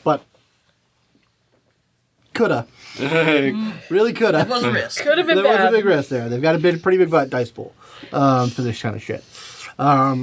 But coulda. Really coulda. It was a risk. Could have been There was a bad. big risk there. They've got a pretty big dice pool for this kind of shit. How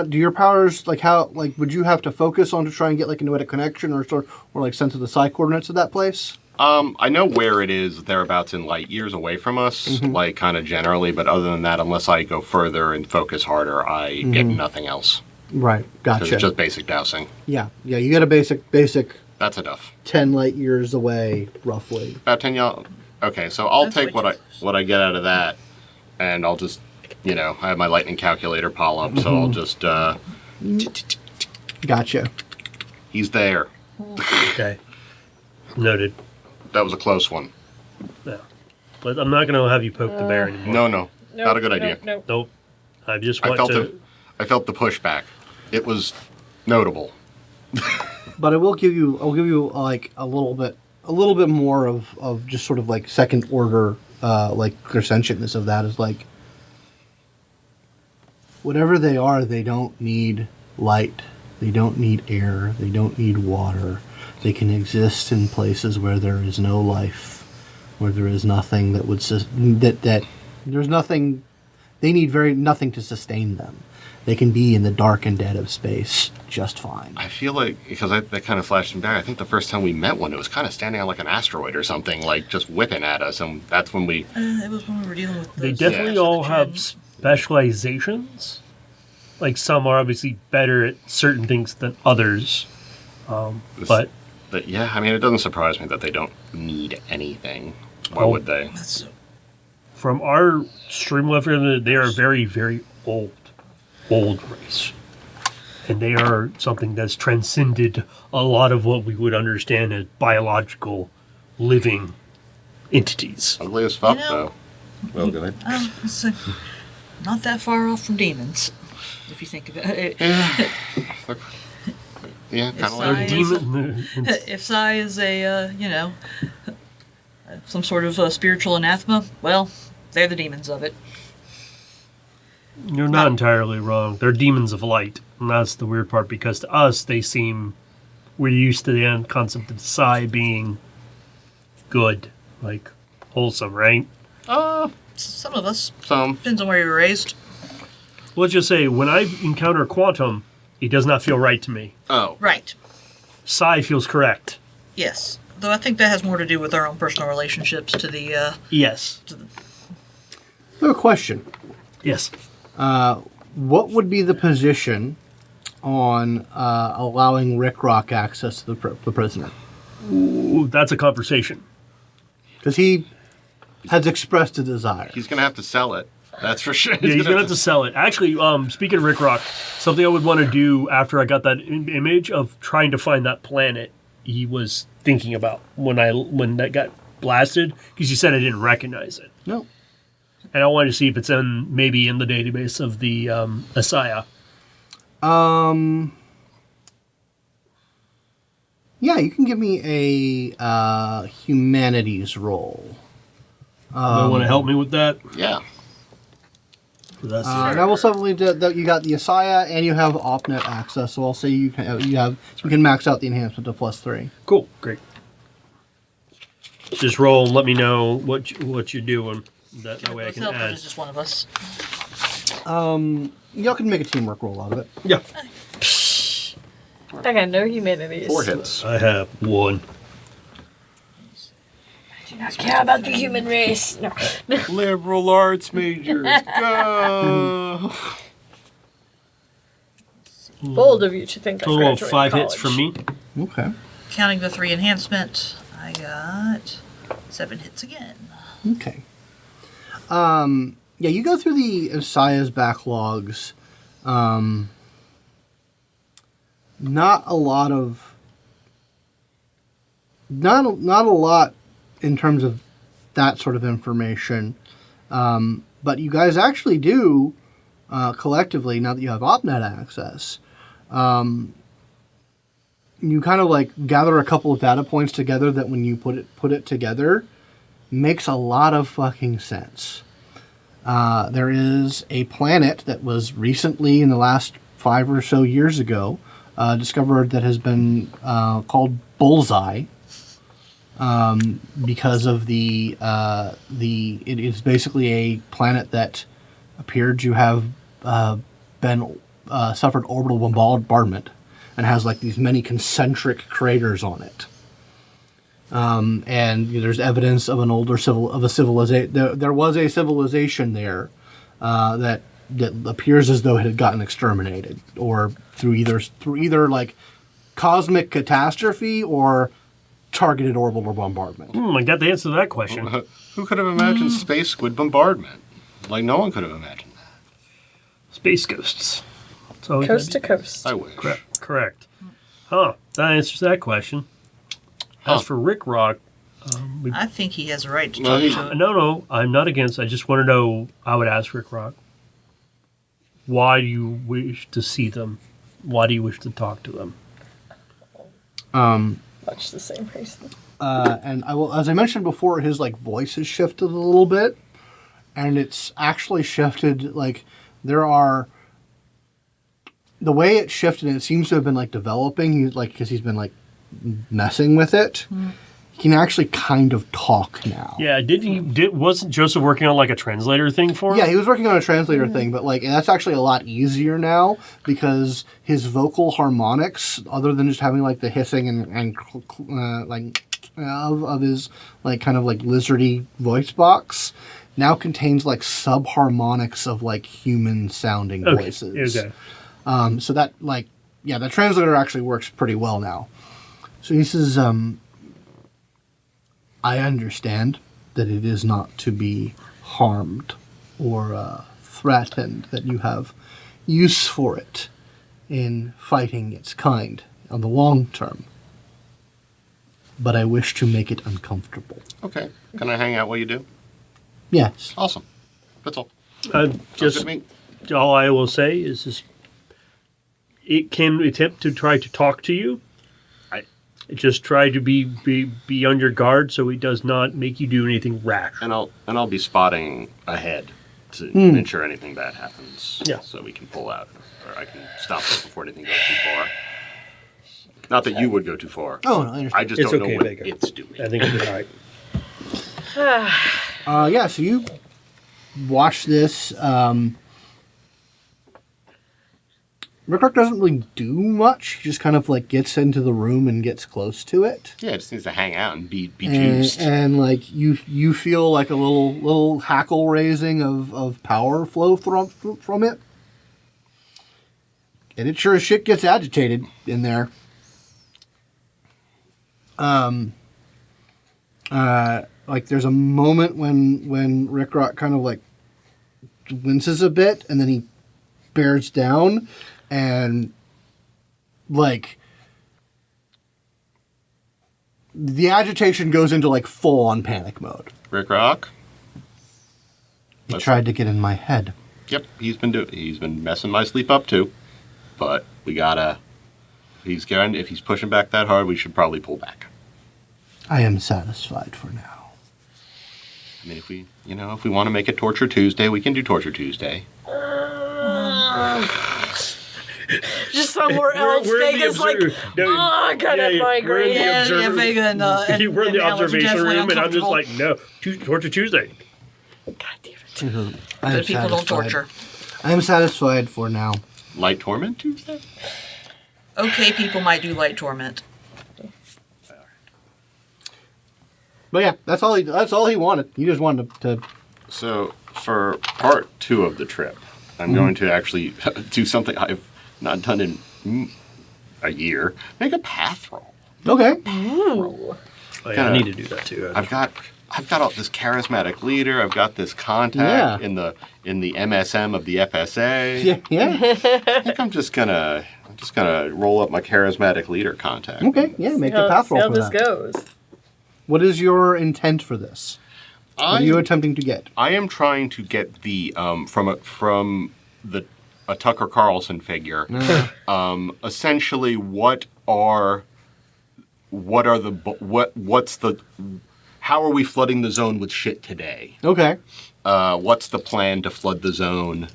do your powers would you have to focus on to try and get a noetic connection or sense of the psi coordinates of that place? I know where it is thereabouts in light years away from us, kind of generally, but other than that, unless I go further and focus harder, I get nothing else. Right, Because gotcha. it's just basic dousing. Yeah, you get a basic That's enough. 10 light years away, roughly. About 10 y'all. Okay, so I'll That's take ridiculous. what I get out of that, and I'll just, I have my lightning calculator pile up, so I'll just Gotcha. He's there. Okay. Noted. That was a close one. Yeah. But I'm not going to have you poke the bear anymore. No, not a good idea. Nope. Nope. I just I want felt to... I felt the pushback. It was notable. But I'll give you like a little bit more of just sort of like second order like clairsentientness of that is like whatever they are, they don't need light, they don't need air, they don't need water. They can exist in places where there is no life, where there is nothing that would that there's nothing. They need nothing to sustain them. They can be in the dark and dead of space just fine. I feel like, because that kind of flashed me back, I think the first time we met one, it was kind of standing on like an asteroid or something, like just whipping at us, and that's when we... It was when we were dealing with They those, definitely all have specializations. Like, some are obviously better at certain things than others. But yeah, I mean, it doesn't surprise me that they don't need anything. Why would they? That's, from our stream level, they are very, very old race. And they are something that's transcended a lot of what we would understand as biological living entities. Ugly as fuck, You know- though. Well, go ahead. it's not that far off from demons, if you think about it. Yeah, kind of They're like... Demon, If Psi is a, some sort of spiritual anathema, well, they're the demons of it. you're not entirely wrong. They're demons of light. And that's the weird part, because to us, we're used to the concept of Psi being good, like wholesome, right? Some of us. Some. Depends on where you were raised. Let's just say, when I encounter Quantum, it does not feel right to me. Oh. Right. Psi feels correct. Yes. Though I think that has more to do with our own personal relationships to the, Yes. I have a question. Yes. What would be the position on allowing Rick Rock access to the prisoner? Ooh, that's a conversation. Because he has expressed a desire. He's going to have to sell it. That's for sure. Yeah, he's going to have to sell it. Actually, speaking of Rick Rock, something I would want to do after I got that image of trying to find that planet he was thinking about when that got blasted, because you said I didn't recognize it. No. And I wanted to see if it's maybe in the database of the ASIYAH. Yeah, you can give me a humanities roll. You want to help me with that? Yeah. That's And I will certainly do that. You got the ASIYAH and you have OpNet access, so I'll say you can max out the enhancement to +3. cool. Great. Just roll and let me know what you're doing. That way I can help, or add. is just one of us. Y'all can make a teamwork roll out of it. Yeah. I got no humanities. 4 hits. I have one. Do not care about the human race. No. Liberal arts majors, go! Bold of you to think I Total of graduated 5 hits college. from me. Okay. Counting the 3 enhancement, I got 7 hits again. Okay. Yeah, you go through the ASIYAH's backlogs. Not a lot in terms of that sort of information. But you guys actually do, collectively, now that you have OpNet access, you kind of like gather a couple of data points together that when you put it together, makes a lot of fucking sense. There is a planet that was recently, in the last 5 or so years ago, discovered that has been called Bullseye, because of it is basically a planet that appeared to have been suffered orbital bombardment and has like these many concentric craters on it. And there's evidence of a civilization. There was a civilization there that appears as though it had gotten exterminated, or through either like cosmic catastrophe or targeted orbital bombardment. I got the answer to that question. Who could have imagined space squid bombardment? Like, no one could have imagined that. Space ghosts. So Coast to coast. I wish. Crap. Correct. Huh. That answers that question. As for Rick Rock, I think he has a right to Well, talk he- to it. no, I'm not against. I just want to know. I would ask Rick Rock, why do you wish to see them? Why do you wish to talk to them? Much the same reason. And I will, as I mentioned before, his like voice has shifted a little bit, and it's actually shifted. Like there are the way it shifted, and it seems to have been like developing. He's like because he's been like messing with it. He can actually kind of talk now. Yeah, wasn't Joseph working on like a translator thing for him? Yeah, he was working on a translator thing, but like that's actually a lot easier now because his vocal harmonics, other than just having like the hissing and of his like kind of like lizardy voice box, now contains like subharmonics of like human sounding voices. Okay. So that like the translator actually works pretty well now. So he says, I understand that it is not to be harmed or threatened, that you have use for it in fighting its kind on the long term. But I wish to make it uncomfortable. Okay. Can I hang out while you do? Yes. Awesome. That's all. Sounds good Just to me. all I will say is this: it can attempt to try to talk to you. Just try to be on your guard so he does not make you do anything rash. And I'll be spotting ahead to ensure anything bad happens. Yeah. So we can pull out, or I can stop it before anything goes too far. Not that you would go too far. Oh, no, I understand. I just It's don't okay, know what Vega. it's doing. I think you're right. Yeah, so you watch this. Rickrock doesn't really do much. He just kind of like gets into the room and gets close to it. Yeah, it just needs to hang out and be And, juiced. and like you feel like a little hackle raising of power flow from it. And it sure as shit gets agitated in there. Like there's a moment when Rickrock kind of like winces a bit and then he bears down and like the agitation goes into like full on panic mode. Rick Rock. He tried to get in my head. Yep, he's been messing my sleep up too. But we gotta. If he's pushing back that hard, we should probably pull back. I am satisfied for now. I mean, if we want to make it Torture Tuesday, we can do Torture Tuesday. Just somewhere else. Vega's like, I got a migraine. Yeah, Vega and we're in the Alex are observation definitely room, and I'm just uncomfortable. like, no, Torture Tuesday. God damn it. I am Good people don't satisfied. torture. I am satisfied for now. Light Torment Tuesday? Okay, people might do light torment. But yeah, that's all he wanted. He just wanted to So, for part 2 of the trip, I'm going to actually do something I've not done in a year. Make a path roll. okay. Ooh. Oh, yeah, I need to do that too. I've got all this charismatic leader. I've got this contact Yeah. in the MSM of the FSA. Yeah. I think I'm just gonna roll up my charismatic leader contact. Okay. Yeah. Make a path See roll how for this that. goes. What is your intent for this? What are you attempting to get? I am trying to get the from a Tucker Carlson figure. Essentially, how are we flooding the zone with shit today? Okay. What's the plan to flood the zone?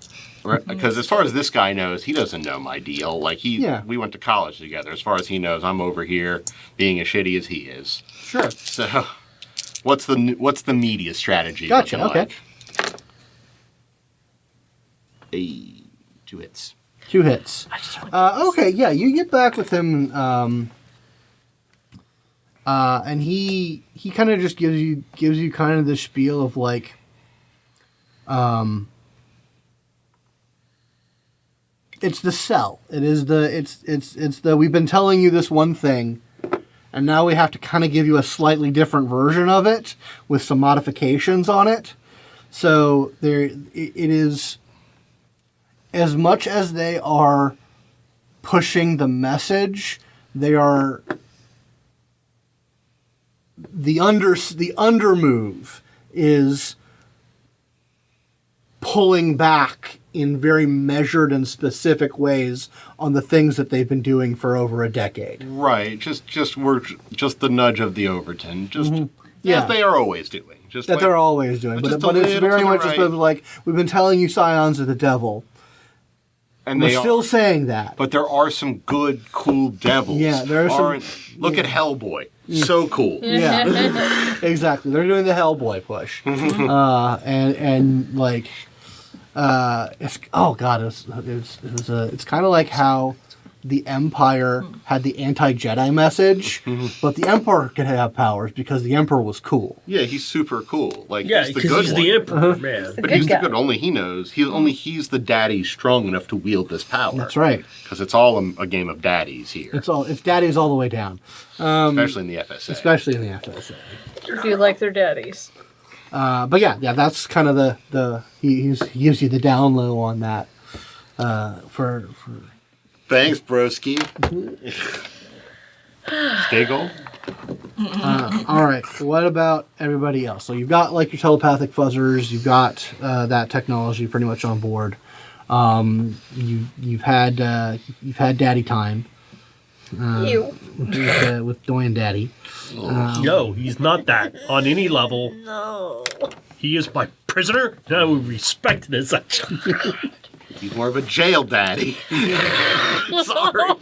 Because as far as this guy knows, he doesn't know my deal. Like we went to college together. As far as he knows, I'm over here being as shitty as he is. Sure. So, what's the media strategy? Gotcha, looking okay. Like? 2 hits. 2 hits. Okay. Yeah. You get back with him. And he kind of just gives you kind of the spiel of like, it's the cell. It's the we've been telling you this one thing, and now we have to kind of give you a slightly different version of it with some modifications on it. So it is, as much as they are pushing the message. They are the under move is pulling back in very measured and specific ways on the things that they've been doing for over a decade. Right. We're just the nudge of the Overton. Just Yeah. as they are always doing. Just That like, they're always doing. just But a it's little very to the much just right. like, we've been telling you Scions are the devil. and We're they still are. saying that. But there are some good, cool devils. Yeah, there are some- Look at Hellboy. So cool. Yeah, exactly. They're doing the Hellboy push, and like, it's oh god, it's kind of like how the Empire had the anti-Jedi message, but the Emperor could have powers because the Emperor was cool. Yeah, he's super cool. Like Yeah, he's the because good he's one. the emperor, man. But good he's guy. the good. Only he knows. He's the daddy strong enough to wield this power. That's right. Because it's all a game of daddies here, It's daddies all the way down, especially in the FSA. especially in the FSA. Do you like their daddies? But yeah, that's kind of he gives you the down low on that. For Thanks, broski. Skagel? all right, what about everybody else? So you've got like your telepathic fuzzers, you've got that technology pretty much on board. You've had daddy time You. with Doyen Daddy. No, he's not that on any level. No. He is my prisoner, and I will respect it as such. He's more of a jail daddy. Sorry.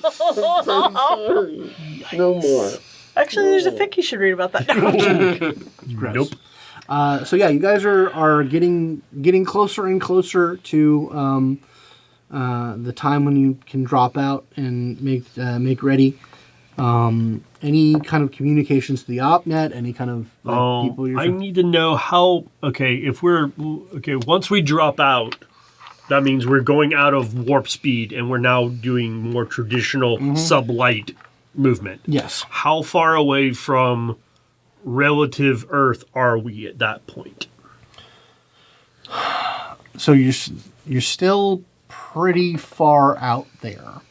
No more. Actually, there's a fic you should read about that. No. Gross. Nope. So yeah, you guys are getting closer and closer to the time when you can drop out and make ready. Any kind of communications to the OpNet? Any kind of people you're I need to know how. Okay, once we drop out, that means we're going out of warp speed and we're now doing more traditional sublight movement. Yes. How far away from relative Earth are we at that point? So you're still pretty far out there.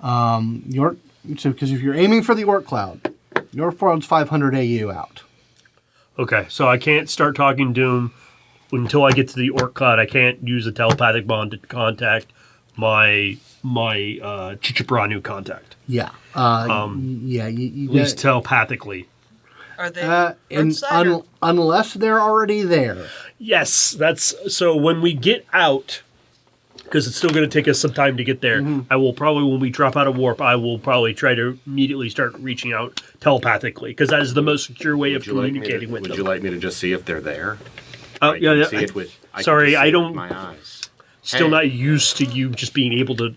Because if you're aiming for the Orc Cloud, your Cloud's 500 AU out. Okay, so I can't start talking to him until I get to the Orc Cloud. I can't use a telepathic bond to contact my Chichipranu contact. Yeah. Yeah. You At least get- telepathically. Are they and Earthside or- unless they're already there. Yes, that's so. When we get out, because it's still going to take us some time to get there, I will probably, when we drop out of warp, I will probably try to immediately start reaching out telepathically, because that is the most secure way of communicating with Would them. you like me to just see if they're there? Yeah. See it with, I can Sorry, just I see it don't- with my eyes. Still Hey. not used to you just being able to,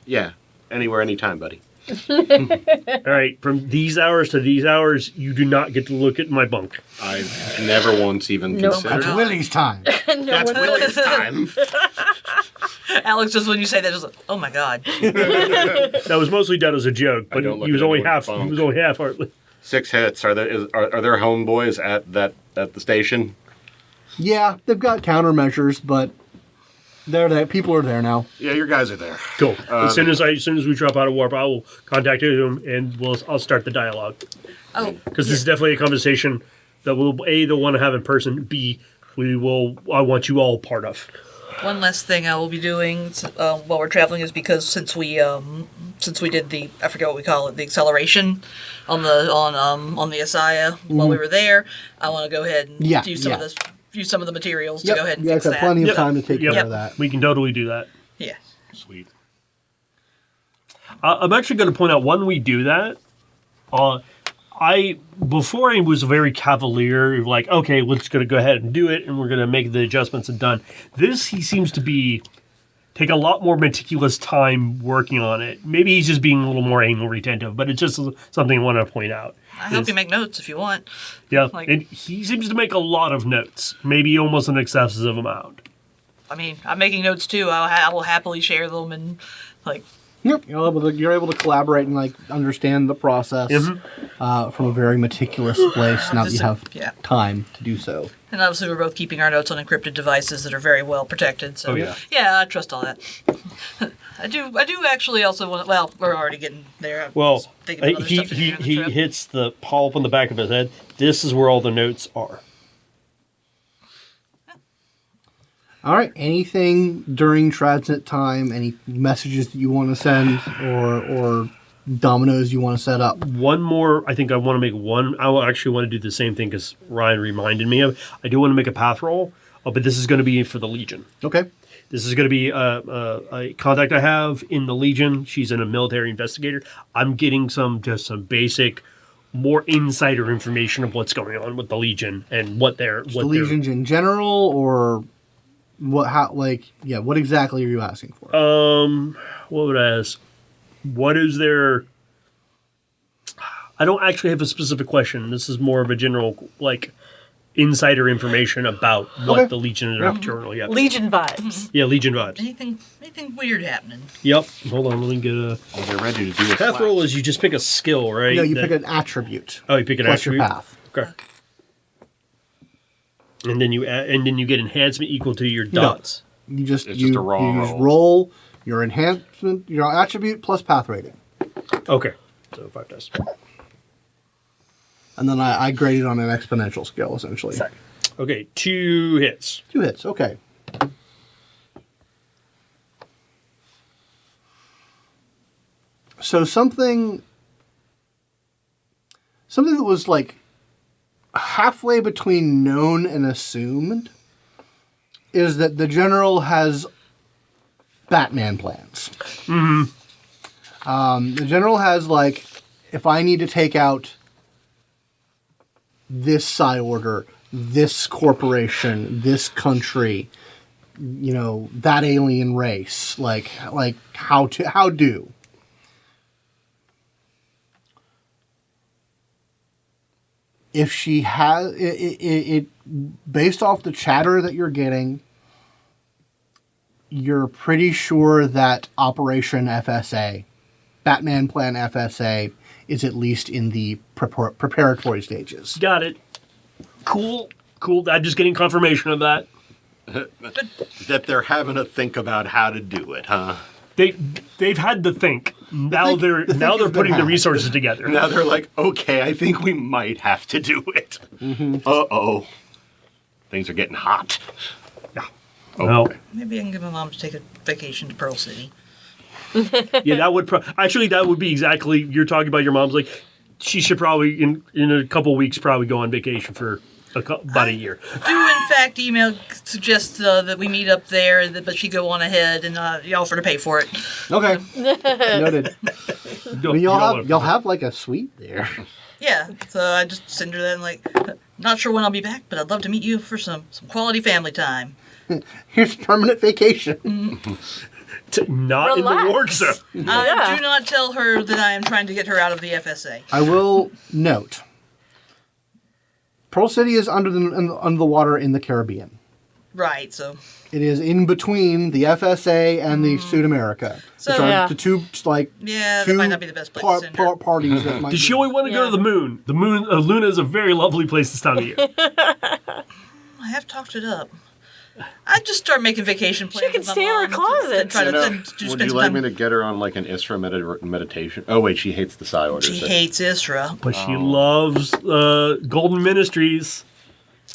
Yeah, anywhere, anytime, buddy. all right, from these hours to these hours, you do not get to look at my bunk. I've never once even No, considered That's it. Willie's time. That's Willie's time. Alex, just when you say that, just like, oh my god. That was mostly done as a joke, but don't look he was at only anyone's half. He bunk. was only half heartedly. 6 hits. Are there homeboys at the station? Yeah, they've got countermeasures, but they're there. People are there now. Yeah, your guys are there. Cool. As soon as we drop out of warp, I will contact him and I'll start the dialogue. Oh, Because this is definitely a conversation that we'll they'll want to have in person. B, I want you all part of. one last thing I will be doing while we're traveling is because since we did the, I forget what we call it, the acceleration on the ASIYAH while we were there, I want to go ahead and Yeah, use some yeah. of this. Use some of the materials Yep, to go ahead and you guys fix have that. plenty of Yep. time to take Yep. care of that. We can totally do that. Yeah. Sweet. I'm actually going to point out when we do that. Before I was very cavalier, like, okay, we're just going to go ahead and do it, and we're going to make the adjustments and done. This, he seems to take a lot more meticulous time working on it. Maybe he's just being a little more anal retentive, but it's just something I want to point out. I help you make notes if you want. Yeah, Like- and he seems to make a lot of notes, maybe almost an excessive amount. I mean, I'm making notes too. I will happily share them and like. Yep. You're able to collaborate and like understand the process. from a very meticulous place now that you have Yeah. time to do so. And obviously, we're both keeping our notes on encrypted devices that are very well protected. So, Oh, yeah. yeah, I trust all that. I do actually also want. Well, we're already getting there. I Well, was thinking of other he stuff to do on the trip. hits the polyp on the back of his head. This is where all the notes are. All right. Anything during transit time? Any messages that you want to send, or dominoes you want to set up? One more, I think I want to make one. I will actually want to do the same thing because Ryan reminded me of. I do want to make a path roll, but this is going to be for the Legion. Okay. This is going to be a contact I have in the Legion. She's a military investigator. I'm getting some basic, more insider information of what's going on with the Legion and what they're. The Legions in general, or what? How? Like, yeah. What exactly are you asking for? What would I ask? What is their? I don't actually have a specific question. This is more of a general, like, insider information about what Okay. the Legion are up to currently. Yeah. Legion vibes. Yeah, Legion vibes. Anything weird happening? Yep. Hold on, let me get a Well, they're ready to do a path roll. Is you just pick a skill, right? no, you That- pick an attribute. Oh, you pick an plus attribute. your path. Okay. And then you get enhancement equal to your No. dots. You just It's you, just a raw you just roll. roll your enhancement, your attribute plus path rating, Okay. So 5 dice. and then I grade it on an exponential scale essentially. Okay, 2 hits. 2 hits. Okay. So something that was like halfway between known and assumed is that the general has Batman plans. The general has, like, if I need to take out this psi order, this corporation, this country, you know, that alien race, like how do. If she has it based off the chatter that you're getting, you're pretty sure that Operation FSA, Batman Plan FSA, is at least in the preparatory stages. Got it. Cool. I'm just getting confirmation of that. That they're having to think about how to do it, huh? They've had to think. Now think- they're the think now has they're been putting the had. resources together. Now they're like, okay, I think we might have to do it. Uh-oh. Things are getting hot. Yeah. Okay. Well, Maybe I can get my mom to take a vacation to Pearl City. yeah, that would actually that would be exactly you're talking about. Your mom's like, she should probably in a couple of weeks probably go on vacation for about a year. Do in fact email suggest that we meet up there, but she go on ahead and you offer to pay for it. Okay, noted. I mean, y'all have like a suite there. Yeah, so I just send her that and like, not sure when I'll be back, but I'd love to meet you for some quality family time. Here's permanent vacation. Not Relax. in the war zone. I do not tell her that I am trying to get her out of the FSA. I will note, Pearl City is under the water in the Caribbean. Right, so It is in between the FSA and the Sud America. So- which are Yeah. the two like yeah, that two might not be the best place to send her. parties that might. Did she be- only want to go to the moon? The moon, Luna is a very lovely place this time of year. I have talked it up. I'd just start making vacation plans. can with my stay in her mom to- closet. to try to You know, spend would some you like me time. to get her on like an Isra meditation? Oh wait, she hates the psi orders. She hates Isra. But she loves Golden Ministries.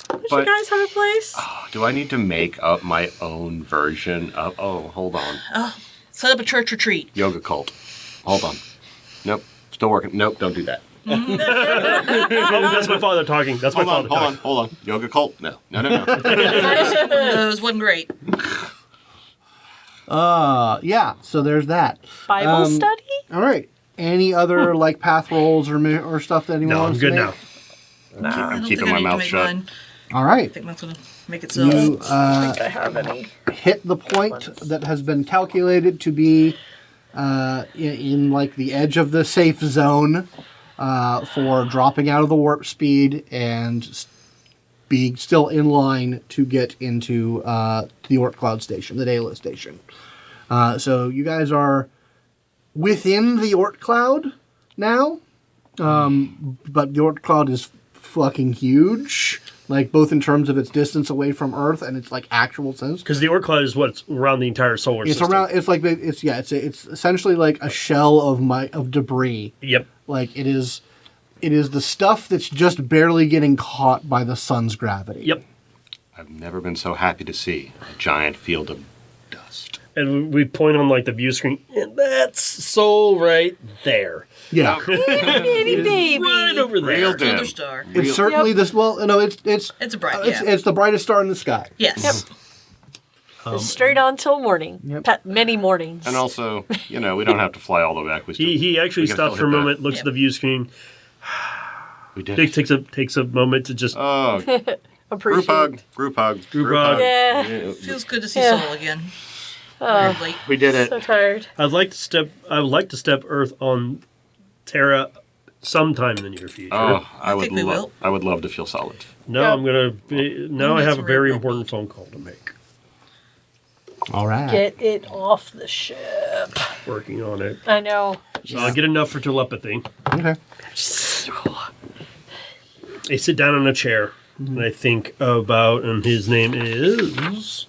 Don't you But- guys have a place? Do I need to make up my own version of? Oh, hold on. Set up a church retreat. Yoga cult. Hold on. Nope. Still working. Nope. Don't do that. Oh, that's my father talking. That's my Hold father talking. on. Yoga cult? No. No. Those wasn't great. yeah. So there's that. Bible study? All right. Any other like path rolls or stuff that anyone No, I'm wants good to make? now. I I'm don't keeping think I my need to mouth make shut. mine. All right. I think that's gonna make it so. You I have any. hit the point that has been calculated to be in like the edge of the safe zone for dropping out of the warp speed and being still in line to get into the Oort Cloud station, the Daedalus station. So you guys are within the Oort Cloud now. But the Oort cloud is fucking huge, like both in terms of its distance away from Earth and its like actual sense. Because the Oort cloud is what's around the entire solar It's system. around. It's like it's essentially like a shell of debris. Yep. Like it is the stuff that's just barely getting caught by the sun's gravity. Yep. I've never been so happy to see a giant field of dust. And we point on like the view screen, and that's Sol right there. Yeah. Itty baby. Right over there. Real Another dim. star. It's certainly this. Well, no, it's It's a bright, it's the brightest star in the sky. Yes. Straight on till morning. Yep. Many mornings. And also, we don't have to fly all the way back. We He actually we can stops still for a hit moment, looks at the view screen, We did. takes a moment to just Oh, Appreciate group hug. Group hug. Yeah. Feels good to see Yeah. Sol again. Weirdly. We did it. So tired. I would like to step Earth on Terra sometime in the near future. Oh, I would think we will. I would love to feel solid. No, Yeah. I'm gonna be. Now I That's have a very real. important phone call to make. All right. Get it off the ship. Working on it. I know. So I'll get enough for telepathy. Okay. I sit down in a chair and I think about, and his name is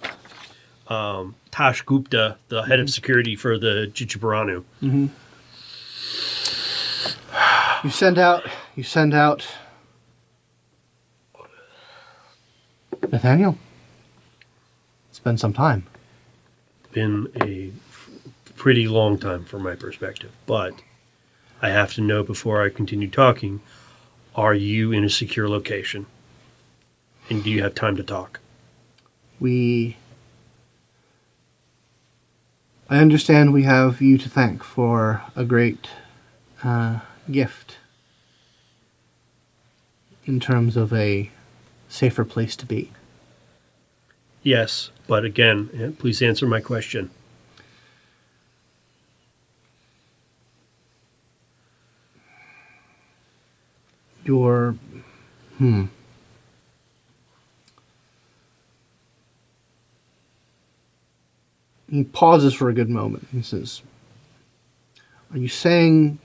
Tash Gupta, the head of security for the Chichibaranu. You send out. Nathaniel. It's been some time. Been a pretty long time from my perspective, but I have to know before I continue talking, are you in a secure location? And do you have time to talk? I understand we have you to thank for a great gift in terms of a safer place to be. Yes, but again, please answer my question. Your He pauses for a good moment. He says, "Are you saying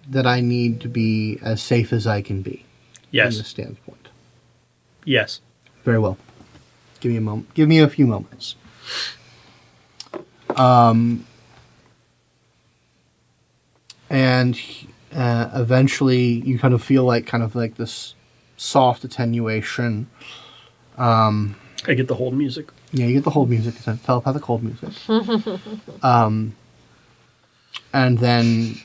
that I need to be as safe as I can be?" From this Yes, standpoint. yes. Very well. Give me a moment. Give me a few moments. And eventually, you kind of feel like this soft attenuation. I get the hold music. Yeah, you get the hold music. It's a telepathic hold music. And then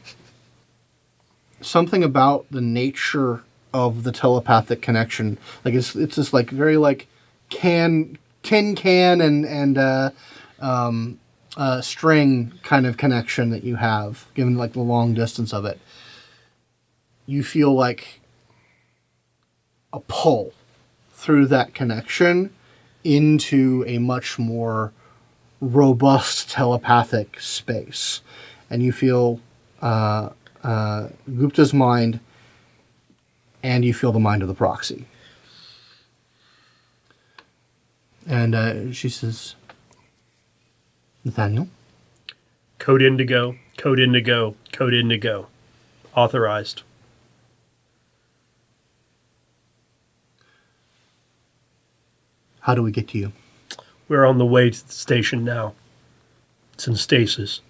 something about the nature of the telepathic connection, like it's this like very like tin can and string kind of connection that you have, given like the long distance of it. You feel like a pull through that connection into a much more robust telepathic space. And you feel Gupta's mind, and you feel the mind of the proxy. And she says, "Nathaniel?" Code Indigo, Code Indigo, Code Indigo. Authorized. How do we get to you? We're on the way to the station now. It's in stasis.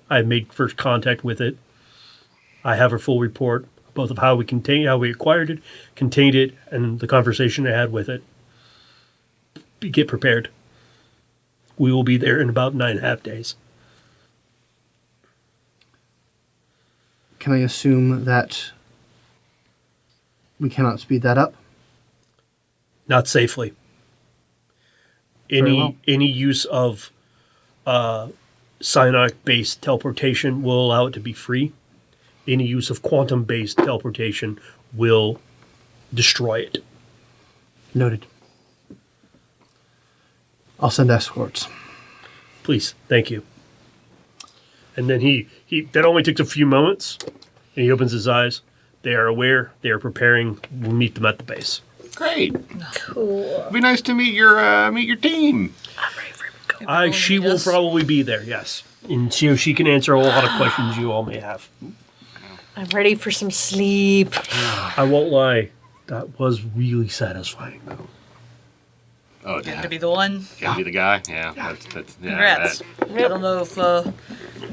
I made first contact with it. I have a full report, both of how we acquired it, contained it, and the conversation I had with it. Get prepared. We will be there in about 9.5 days. Can I assume that we cannot speed that up? Not safely. Very well. Any use of psionic-based teleportation will allow it to be free. Any use of quantum-based teleportation will destroy it. Noted. I'll send escorts. Please, thank you. And then he that only takes a few moments, and he opens his eyes. They are aware. They are preparing. We'll meet them at the base. Great. Cool. It'd be nice to meet your team. She will probably be there. Yes, and she can answer a lot of questions you all may have. I'm ready for some sleep. I won't lie. That was really satisfying, though. Oh, Getting yeah. to be the one. Can be the guy? Yeah. That's Congrats. I don't know if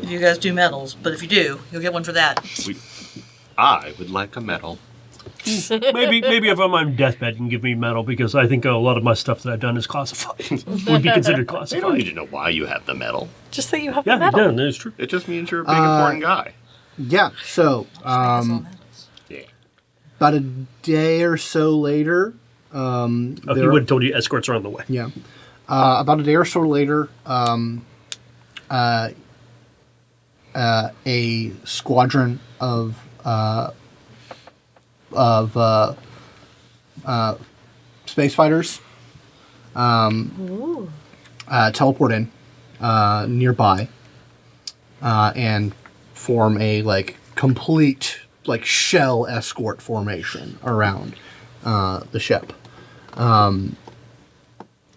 you guys do medals, but if you do, you'll get one for that. I would like a medal. Maybe if I'm on deathbed, you can give me medal because I think a lot of my stuff that I've done is classified. Would be considered They don't need classified. to know why you have the medal. Just that you have Yeah, a medal. yeah, that's true. It just means you're a big, important guy. Yeah. So Yeah. about a day or so later, Oh, he would have told you escorts are on the way. yeah, about a day or so later, a squadron of space fighters teleport in nearby and form a complete shell escort formation around the ship.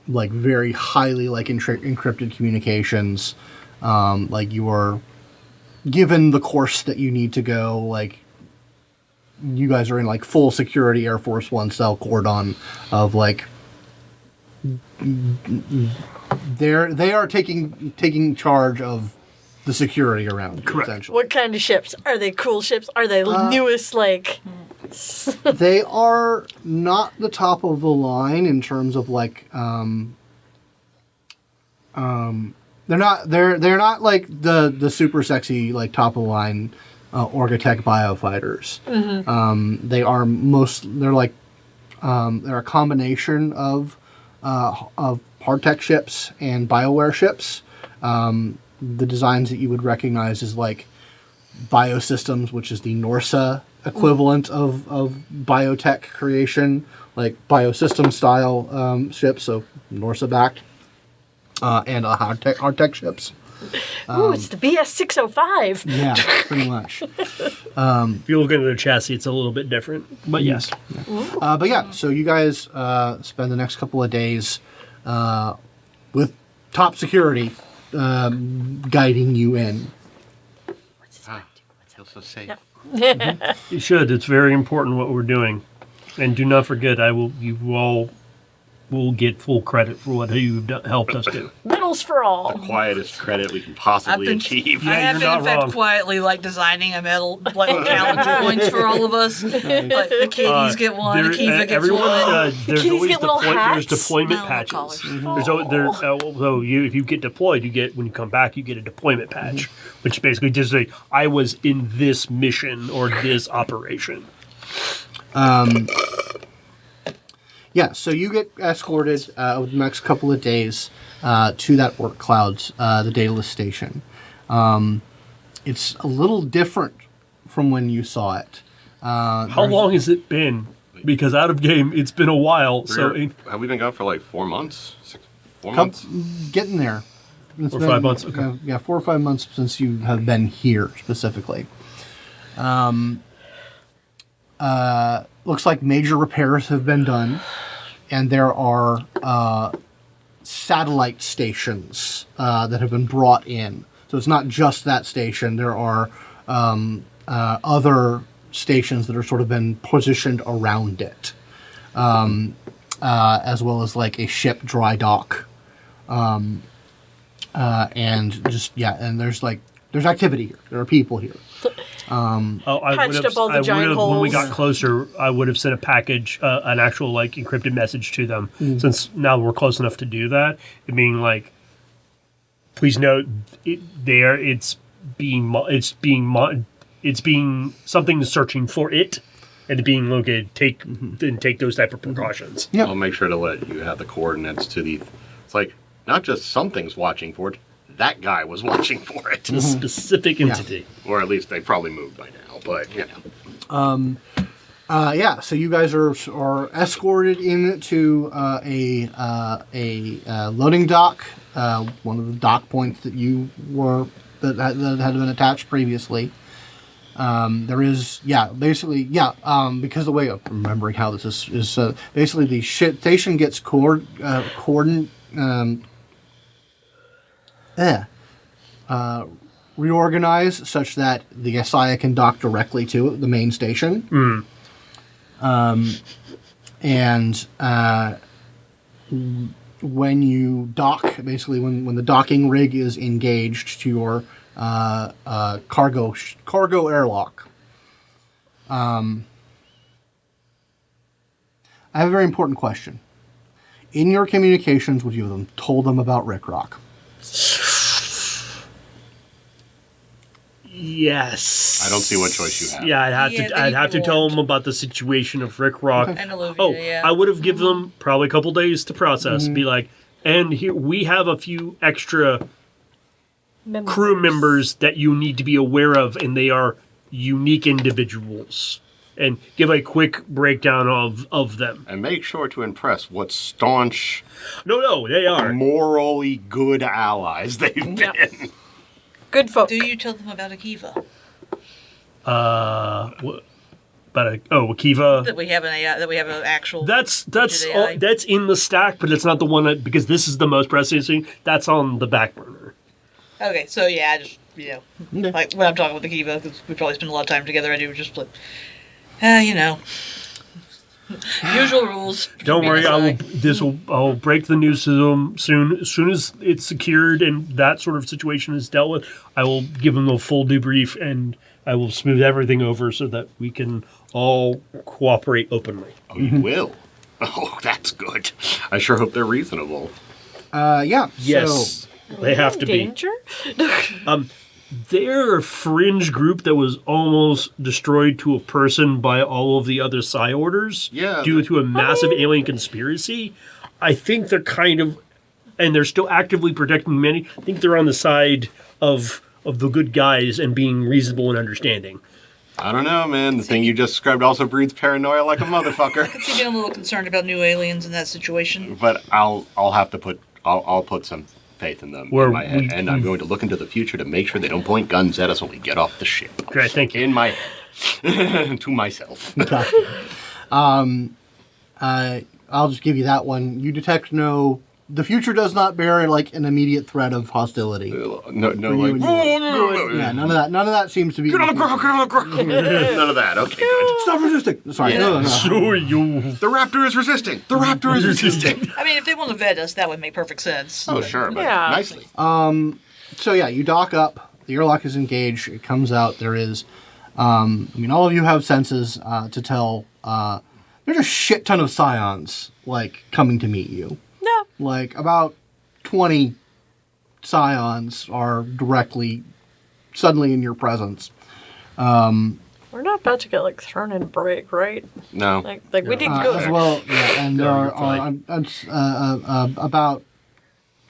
Very highly encrypted communications. You are given the course that you need to go. You guys are in full security Air Force One style cordon of they are taking charge of the security around you, Correct. essentially. What kind of ships? Are they cool ships? Are they newest, They are not the top of the line in terms of they're not like the super sexy top of the line Orgatech biofighters. Mm-hmm. They're a combination of hardtech ships and BioWare ships. The designs that you would recognize is Biosystems, which is the Norsa equivalent of biotech creation, Biosystem style ships, so Norsa backed, and hardtech ships. ooh, it's the BS 605. Yeah, pretty much. If you look into the chassis, it's a little bit different. But yes. But yeah, so you guys spend the next couple of days with top security guiding you in. Feels so safe. Yep. You should. It's very important what we're doing. And do not forget, you all will get full credit for what you've helped us do. Medals for all. Quietest credit we can possibly achieve. I have you're been, in not fact, wrong. quietly designing a medal, challenge points for all of us. The kiddies get one, the Kiva gets everyone, one. there's Kiddies always get little there's hats? deployment No, patches. collars. So if you get deployed, when you come back, you get a deployment patch, which basically just say, I was in this mission or this operation. Yeah, so you get escorted over the next couple of days to that work clouds, the Daedalus station. It's a little different from when you saw it. How long has it been? Because out of game, it's been a while. Have we been gone for 4 months? 4 months? Getting there. It's 4 or 5 months, okay. Yeah, 4 or 5 months since you have been here specifically. Looks like major repairs have been done, and there are satellite stations that have been brought in. So it's not just that station. There are other stations that are sort of been positioned around it, as well as a ship dry dock, and there's activity here. There are people here. Patched up all the giant when we holes. got closer, I would have sent a package, an actual encrypted message to them. Since now we're close enough to do that, it being please note, it's being something searching for it, and being located. Take those type of precautions. Yeah. I'll make sure to let you have the coordinates to the. It's not just something's watching for it. That guy was watching for it. A specific entity. Or at least they probably moved by now, but So you guys are escorted into a loading dock, one of the dock points that that had been attached previously. There is, because the way I'm remembering how this is basically the station gets reorganize such that the ASIYAH can dock directly to the main station. And when you dock, basically when the docking rig is engaged to your cargo airlock, I have a very important question. In your communications with you, them told them about Rick Rock. Yes. I don't see what choice you have. Yeah, I'd have to tell them about the situation of Rick Rock. And Olivia, I would have given them probably a couple days to process. Be like, and here we have a few extra crew members that you need to be aware of, and they are unique individuals. And give a quick breakdown of them. And make sure to impress what staunch, No, they are. morally good allies they've been. Good folk. Do you tell them about Akiva? Akiva. That we have an actual. That's AI? that's in the stack, but it's not the one that, because this is the most pressing thing. That's on the back burner. Okay, so yeah, I just like when I'm talking with Akiva, because we probably spend a lot of time together. I do just like, usual rules. Don't worry, I'll break the news to them soon. As soon as it's secured and that sort of situation is dealt with, I will give them a full debrief and I will smooth everything over so that we can all cooperate openly. Oh, you will? Oh, that's good. I sure hope they're reasonable. Yeah. Yes, they have to be. Danger? They're a fringe group that was almost destroyed to a person by all of the other Psi orders due to a massive alien conspiracy. I think they're kind of, and they're still actively protecting many. I think they're on the side of the good guys and being reasonable and understanding. I don't know, man. The thing you just described also breeds paranoia like a motherfucker. I could see being a little concerned about new aliens in that situation. But I'll put some faith in them in my head, and I'm going to look into the future to make sure they don't point guns at us when we get off the ship. Great, thank you. In my head. To myself. I'll just give you that one. You detect the future does not bear like an immediate threat of hostility. No, you like... Yeah, none of that seems to be. Get on the ground, get on the ground. None of that. Okay, good. Stop resisting. Sorry. Yeah. No. So you. The raptor is resisting. The raptor is resisting. I mean, if they want to vet us, that would make perfect sense. Oh, sure, but Yeah. nicely. So yeah, you dock up. The airlock is engaged. It comes out. There is. All of you have senses to tell. There's a shit ton of scions like coming to meet you. No. Like about 20 scions are suddenly in your presence. We're not about to get like thrown in a break, right? No. Like we did As good. well, yeah, and there are about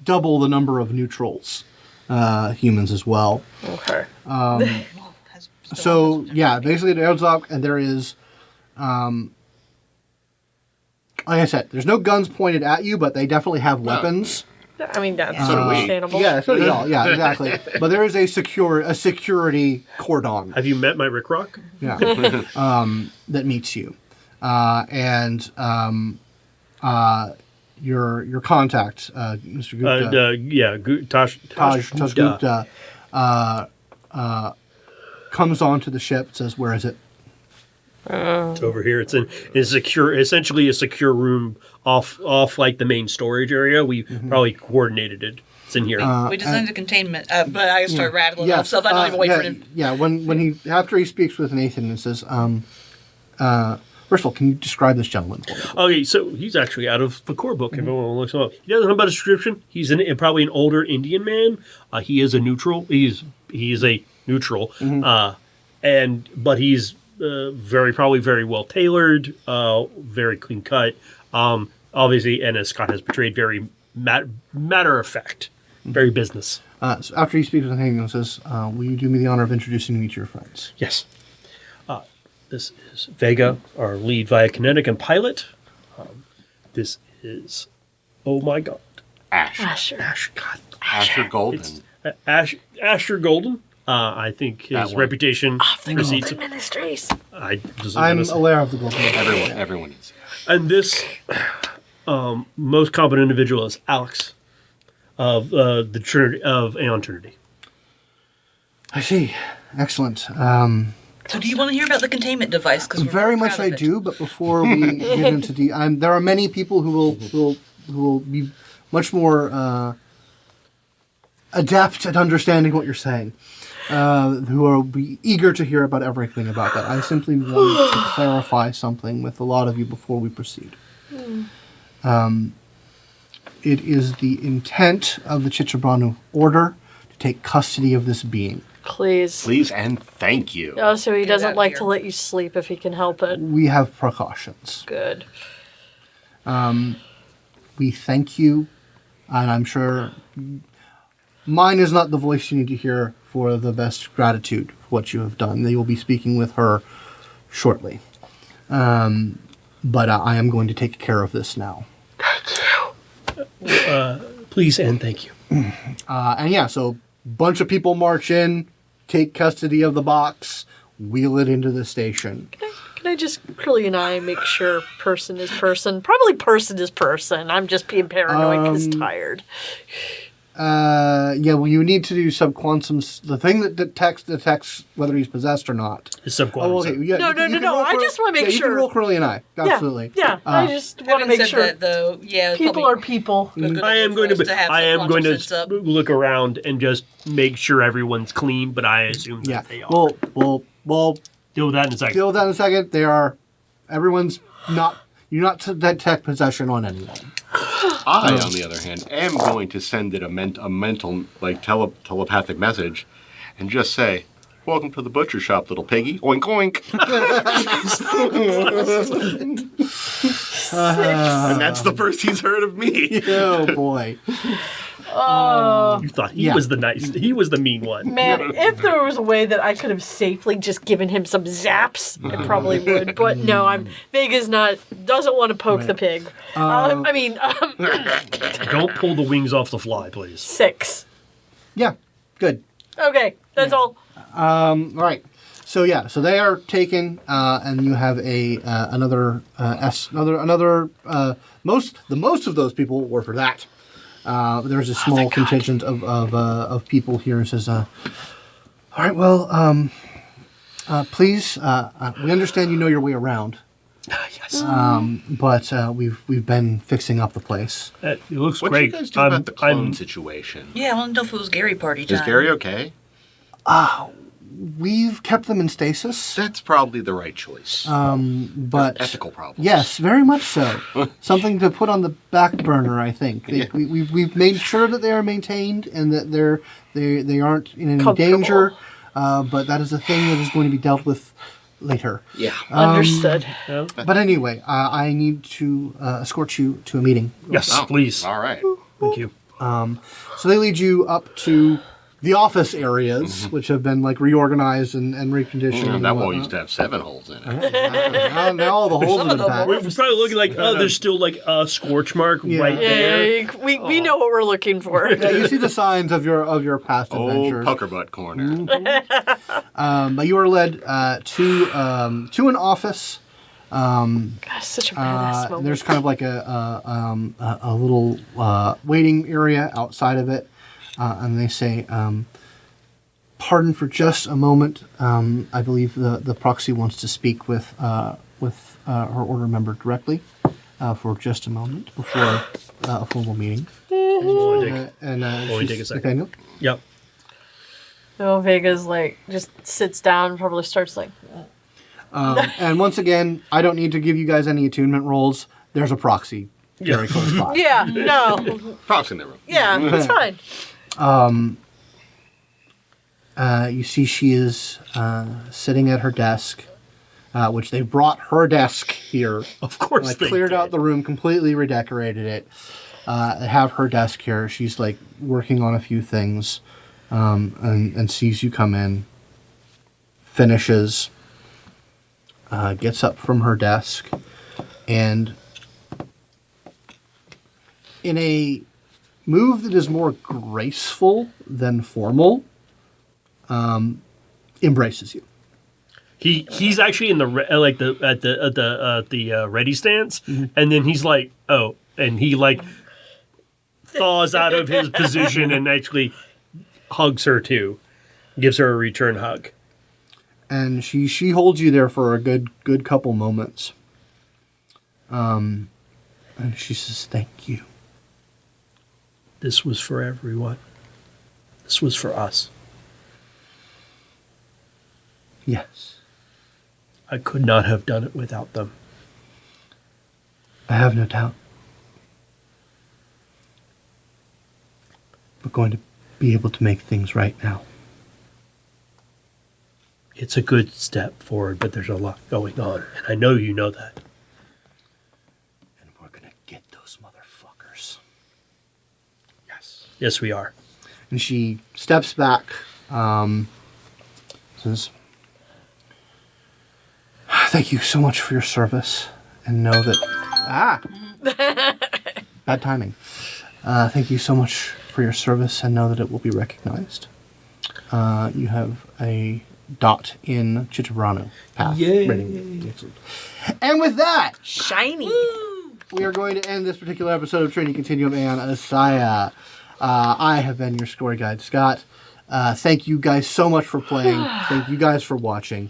double the number of neutrals, humans as well. Okay. So yeah, basically the airlock, and there is, like I said, there's no guns pointed at you, but they definitely have weapons. I mean, that's So do we. understandable. Yeah, so do y'all. Yeah, exactly. But there is a security cordon. Have you met my Rick Rock? Yeah, that meets you, and your contact, Mr. Gupta, Taj Gupta, comes onto the ship. Says, "Where is it?" It's over here. It's essentially a secure room off like the main storage area. We probably coordinated it. It's in here. We designed a containment, but I start rattling off stuff. I don't even wait for him. Yeah, after he speaks with Nathan and says, first of all, can you describe this gentleman for me? Okay, so he's actually out of the core book. If everyone looks him up, he doesn't have about a description. He's probably an older Indian man. He is a neutral. He is a neutral, but he's probably very well tailored, very clean cut. Obviously, and as Scott has portrayed, very matter of fact, very business. So after he speaks with Nathaniel, says, will you do me the honor of introducing me to your friends? Yes. This is Vega, our lead Vitakinetic and pilot. This is, oh my God, Asher. Asher Golden. Asher Golden. I think his reputation precedes Golden Ministries. I'm aware of the Golden. Everyone is. And this most competent individual is Alex of the Trinity of Aeon Trinity. I see. Excellent. So do you want to hear about the containment device? Because Very much I do, but before we get into there are many people who will be much more adept at understanding what you're saying, who will be eager to hear about everything about that. I simply want to clarify something with a lot of you before we proceed. It is the intent of the Chichabranu Order to take custody of this being. Please. Please and thank you. Oh, so he doesn't out like here. to let you sleep if he can help it. We have precautions. Good. We thank you, and I'm sure mine is not the voice you need to hear for the best gratitude for what you have done. They will be speaking with her shortly. But I am going to take care of this now. Please and thank you. So bunch of people march in, take custody of the box, wheel it into the station. Can I just, Curly and I, make sure person is person? Probably person is person. I'm just being paranoid because tired. You need to do subquantum. The thing that detects whether he's possessed or not. It's subquantum. Oh, okay. Yeah, No. I just want to make You sure. can roll Curly and I. Absolutely. Yeah. I just want to Having make said sure that, though, yeah, people are people. I am going to look around and just make sure everyone's clean, but I assume that they are. Well, Deal with that in a second. deal with that in a second. Everyone's not. You're not to detect possession on anyone. I, on the other hand, am going to send it a mental, telepathic message and just say, "Welcome to the butcher shop, little piggy. Oink, oink." And that's the first he's heard of me. Oh, boy. You thought he was the mean one. Man, if there was a way that I could have safely just given him some zaps, I probably would. But no, Vega's doesn't want to poke the pig. Don't pull the wings off the fly, please. 6. Yeah, good. Okay, that's all. All right. So they are taken, and you have most of those people were for that. There's a small contingent of people here who says, all right, well, please, we understand you know your way around. Yes. But we've been fixing up the place. It looks What great. did you guys do about the clone situation? Yeah, I want to know if it was Gary party time. Is Gary okay? We've kept them in stasis, That's probably the right choice. but Ethical problems. yes, very much so. Something to put on the back burner, I think. We've made sure that they are maintained and that they aren't in any danger. But that is a thing that is going to be dealt with later. Yeah. Understood. But anyway, I need to escort you to a meeting. Yes, Oh, please. All right. Thank you. So they lead you up to the office areas, which have been reorganized and reconditioned. That wall used to have 7 holes in it. Now all the holes have been We're packed. probably looking like, there's still a scorch mark right there. Yeah, we know what we're looking for. Yeah, you see the signs of your past Old adventures. pucker butt corner. But you are led to an office. Gosh, such a badass moment. There's kind of like a little waiting area outside of it, and they say, "Pardon for just a moment. I believe the proxy wants to speak with her order member directly for just a moment before a formal meeting." Only take a second. Nathaniel? Yep. So Vega's just sits down, probably starts And once again, I don't need to give you guys any attunement rolls. There's a proxy very close by. yeah, no, Props in the room. yeah, it's fine. You see she is sitting at her desk, which they brought her desk here. Of course they cleared did. out the room, completely redecorated it. They have her desk here. She's working on a few things, and sees you come in, finishes, gets up from her desk, and in a move that is more graceful than formal, embraces you. He's actually in the ready stance, and then he's like, oh, and he thaws out of his position and actually hugs her too. Gives her a return hug. And she holds you there for a good couple moments. And she says, "Thank you." This was for everyone. This was for us. Yes. I could not have done it without them. I have no doubt. We're going to be able to make things right now. It's a good step forward, but there's a lot going on, and I know you know that. And we're going to get those motherfuckers. Yes. Yes, we are. And she steps back, says, "Thank you so much for your service, and know that..." Bad timing. "Thank you so much for your service, and know that it will be recognized. You have a dot in Chitabrano path. Yay. Rating. And with that, Shiny. we are going to end this particular episode of Training Continuum and ASIYAH. I have been your story guide, Scott. Thank you guys so much for playing. Thank you guys for watching.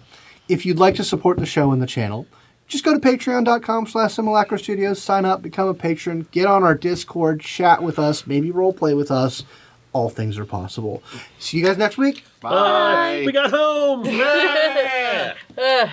If you'd like to support the show and the channel, just go to patreon.com/Simulacra Studios, sign up, become a patron, get on our Discord, chat with us, maybe role play with us. All things are possible. See you guys next week. Bye. We got home. Ugh.